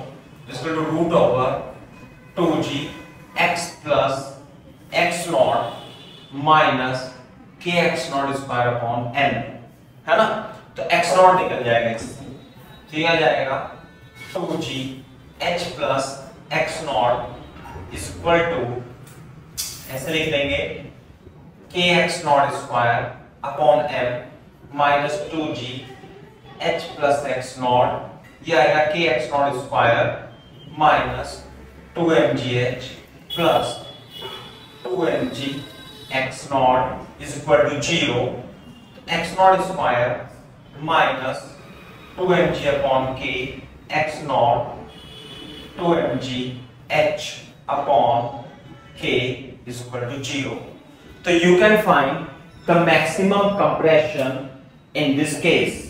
is equal to root over 2g x plus x naught minus k x naught square upon n, है ना? तो x नॉट निकल जाएगा इससे, ठीक आ जाएगा 2g h plus x not is equal to, ऐसे लिख देंगे k x naught square upon m minus 2g h plus x naught, ये आएगा k x naught square minus 2mgh plus 2mg x not is equal to 0, x naught square minus 2mg upon k x naught 2mg h upon k is equal to 0. So you can find the maximum compression in this case.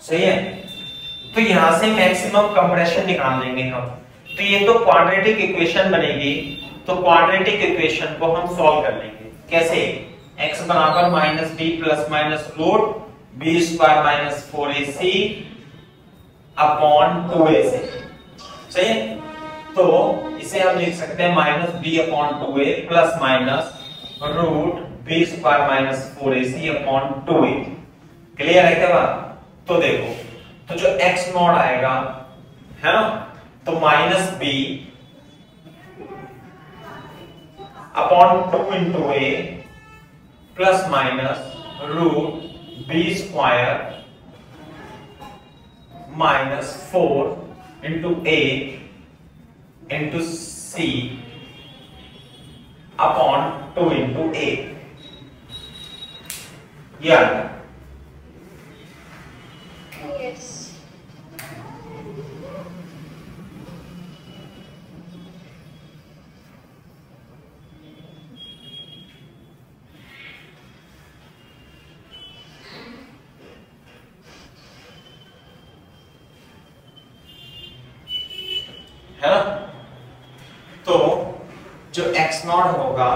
सही है? तो यहां से maximum compression निकाल लेंगे हम। तो ये तो क्वाड्रेटिक इक्वेशन बनेगी, तो क्वाड्रेटिक इक्वेशन को हम सॉल्व कर लेंगे। कैसे? x बराबर minus b plus minus root b square minus 4ac upon 2ac। सही है? तो इसे हम लिख सकते हैं minus b upon 2a plus minus root b square minus 4ac upon 2a। Clear है क्या बात? तो देखो, तो जो x नॉट आएगा, है ना, तो minus b upon 2 into a plus minus root b square minus 4 into a into c upon 2 into a। यार Yes. है ना? तो जो x नॉट होगा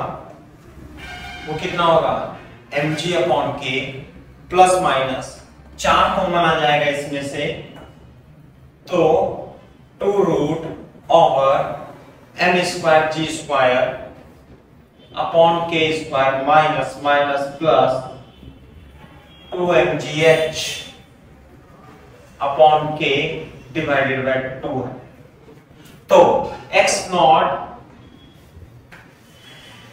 वो कितना होगा? mg upon k plus minus 4 common आ जाएगा इसमें से, तो 2 root over m square g square upon k square minus minus plus 2mgh upon k divided by 2 है। तो x not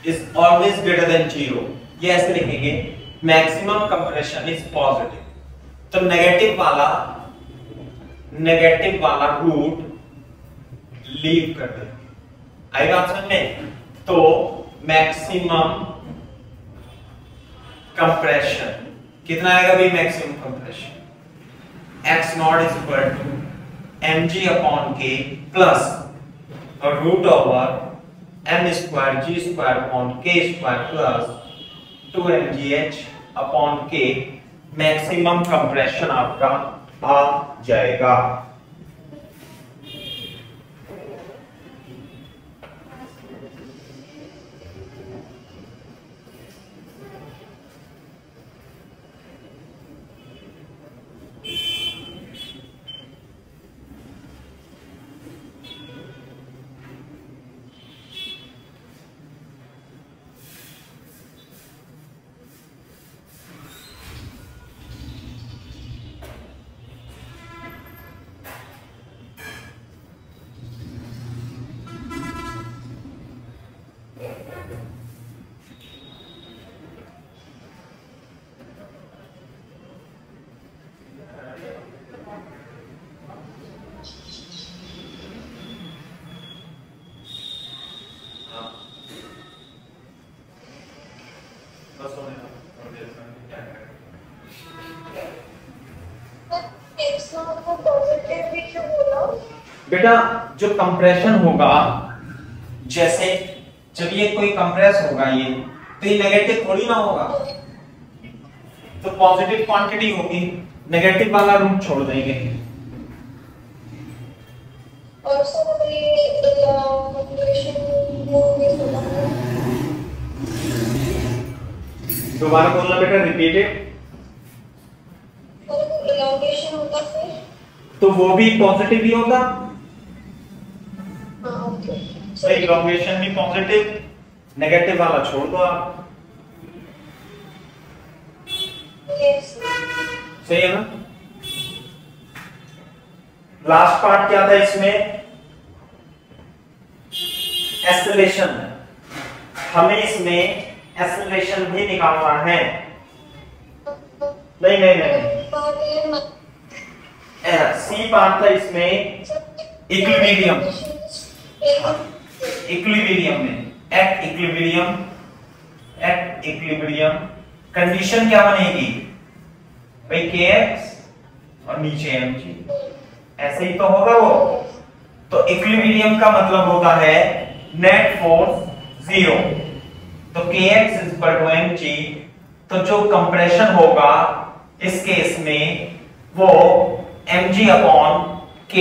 is always greater than 0, ये ऐसे लिखेंगे मैक्सिमम कंप्रेशन इज पॉजिटिव। तो नेगेटिव वाला रूट लीव कर दे। आई बात समझ में? तो मैक्सिमम कंप्रेशन कितना आएगा भाई? Maximum compression x not is equal to mg upon k plus root over m square g square upon k square plus 2mgh upon k। Maximum compression आपका आ जाएगा। बेटा जो कंप्रेशन होगा, जैसे जब ये कोई कंप्रेस होगा ये, तो ये नेगेटिव थोड़ी ना होगा, तो पॉजिटिव क्वांटिटी होगी, नेगेटिव वाला रूट छोड़ देंगे। और सर ये इलॉन्गेशन दोबारा बोलना बेटा, रिपीटेड। इलॉन्गेशन होगा फिर, तो वो भी पॉजिटिव ही होगा। हाँ ओके, तो इलॉन्गेशन भी पॉजिटिव, नेगेटिव वाला छोड़ दो आप। यस सही है ना। लास्ट पार्ट क्या था इसमें, एक्सेलरेशन। हमें इसमें एक्सेलरेशन भी निकालना है। नहीं नहीं नहीं, सी पार्ट था इसमें इक्विलिब्रियम। इक्विलिब्रियम में एट इक्विलिब्रियम कंडीशन क्या बनेगी भाई, kx और नीचे mg, ऐसे ही तो होगा वो। तो इक्विलिब्रियम का मतलब होता है नेट फोर्स 0, तो kx is equal to mg। तो जो कंप्रेशन होगा इस केस में वो mg अपॉन k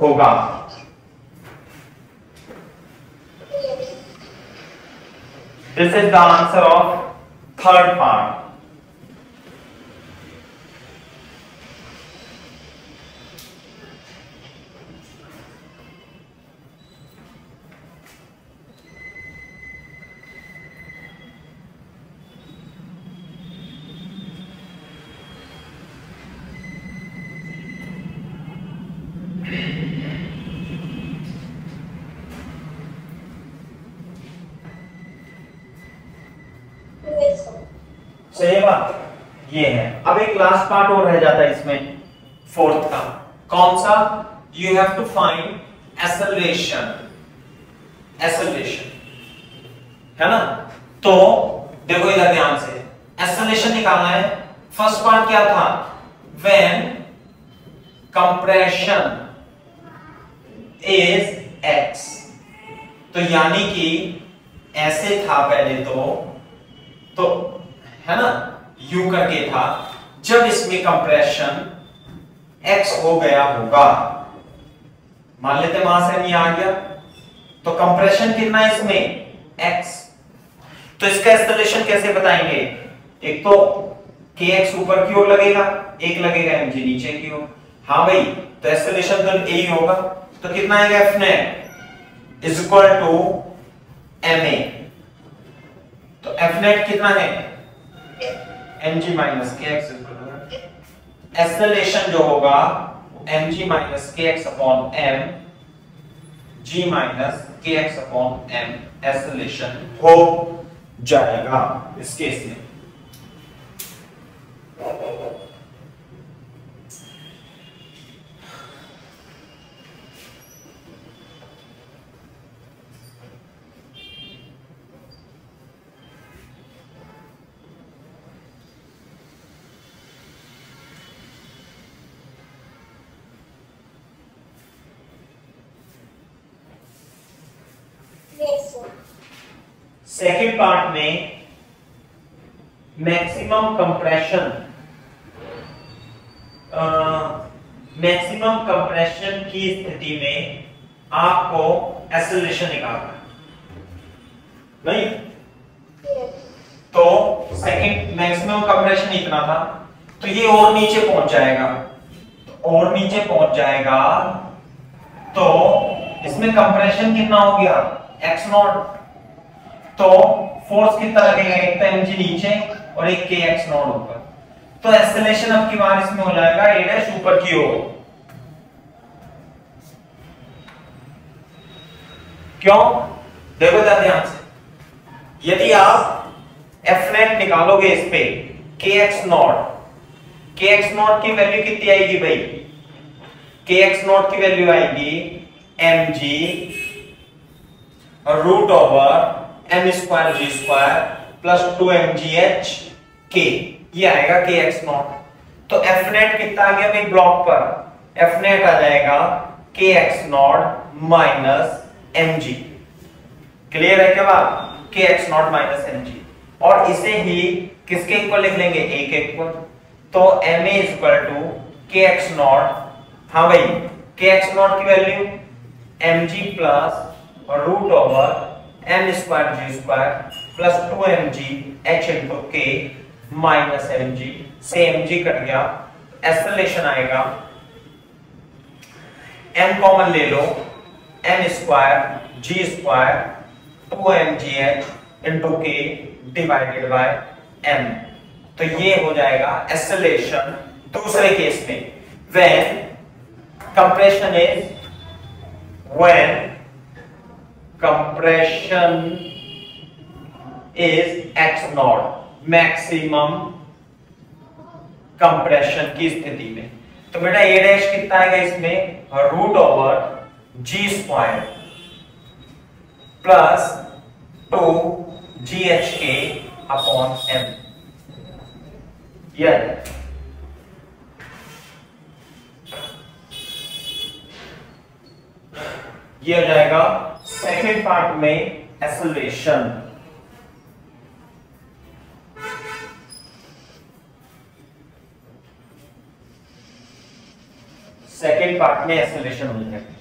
होगा। This is the answer of third part. सही बात ये है। अब एक लास्ट पार्ट और रह जाता है इसमें, फोर्थ का। कौन सा, you have to find acceleration. है ना। तो देखो इधर ध्यान से, एक्सेलरेशन निकालना है। फर्स्ट पार्ट क्या था, व्हेन कंप्रेशन इज x, तो यानी कि ऐसे था पहले तो है ना, यू करके था। जब इसमें कंप्रेशन x हो गया होगा, मान लेते वहां से नहीं आ गया, तो कंप्रेशन कितना है इसमें x, तो इसका एक्सेलरेशन कैसे बताएंगे, एक तो kx ऊपर की ओर लगेगा, एक लगेगा mg नीचे की ओर। हाँ भाई, तो एक्सेलरेशन तो यही होगा, तो कितना आएगा f net is equal to ma। तो f net कितना है mg माइनस kx। एक्सेलरेशन जो होगा mg minus kx upon m, g minus kx upon m acceleration हो जाएगा इस केस में। सेकेंड पार्ट में मैक्सिमम कंप्रेशन की स्थिति में आपको एक्सेलरेशन निकालना है, नहीं? तो सेकेंड मैक्सिमम कंप्रेशन इतना था, तो ये और नीचे पहुंच जाएगा, तो इसमें कंप्रेशन कितना हो गया x नॉट, तो फोर्स कितना लगेगा, एक तो mg नीचे और एक kx नॉट ऊपर। तो एक्सेलरेशन अब की बार इसमें हो जाएगा a डैश ऊपर की ओर। क्यों, देखो ध्यान से, यदि आप f net निकालोगे इस पे kx नॉट की वैल्यू कितनी आएगी भाई, kx नॉट की वैल्यू आएगी mg root over m square g square plus 2mgh k, ये आएगा kx नॉट। तो f net कितना आ गया भाई ब्लॉक पर, f net आ जाएगा K X naught minus M G. क्लियर है क्या बात? K X naught minus M G. और इसे ही किसके इक्वल लिख लेंगे? ए के इक्वल। तो M A equal to K X not, हाँ भाई के एक्स नॉट की value M G plus root over M square G square plus 2 M G H into K minus M G. से M G cut गया, acceleration आएगा, m common ले लो, m square G square 2mgh into K divided by m। तो ये हो जाएगा acceleration दूसरे केस में, when compression is x not, maximum compression की स्थिति में। तो बेटा a डैश कितना आएगा इसमें? रूट ओवर जी स्क्वायर प्लस 2gh के अपॉन m। ये हो जाएगा सेकेंड पार्ट में एक्सेलरेशन। सेकेंड पार्ट में एक्सेलरेशन हो जाएगा।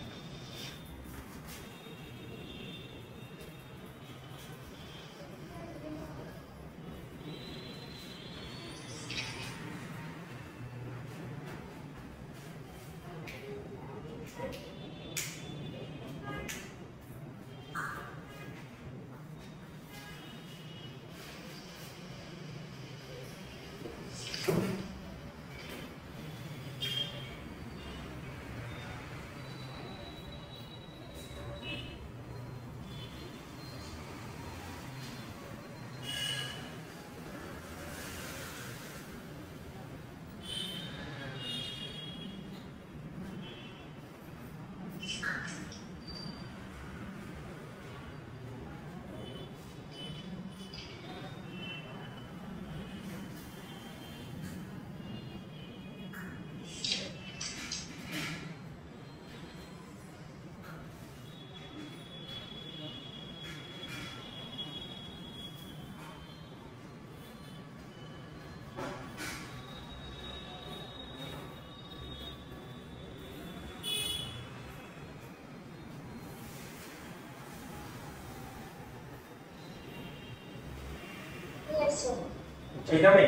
ठीक है भाई,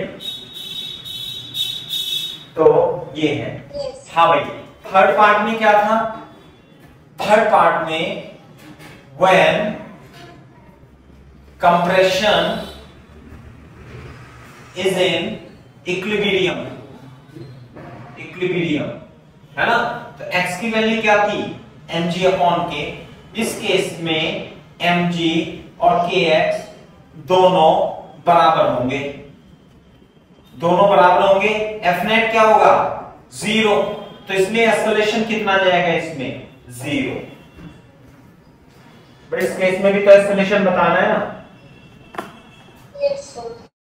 तो ये है। हाँ भाई, थर्ड पार्ट में क्या था? थर्ड पार्ट में when compression is in equilibrium, equilibrium है ना। तो x की वैल्यू क्या थी? mg अपॉन के। इस केस में mg और kx दोनों बराबर होंगे, दोनों बराबर होंगे। एफ नेट क्या होगा? 0। तो इसमें एक्सेलरेशन कितना जाएगा? इसमें 0। बट इस केस में भी तो एक्सेलरेशन बताना है ना।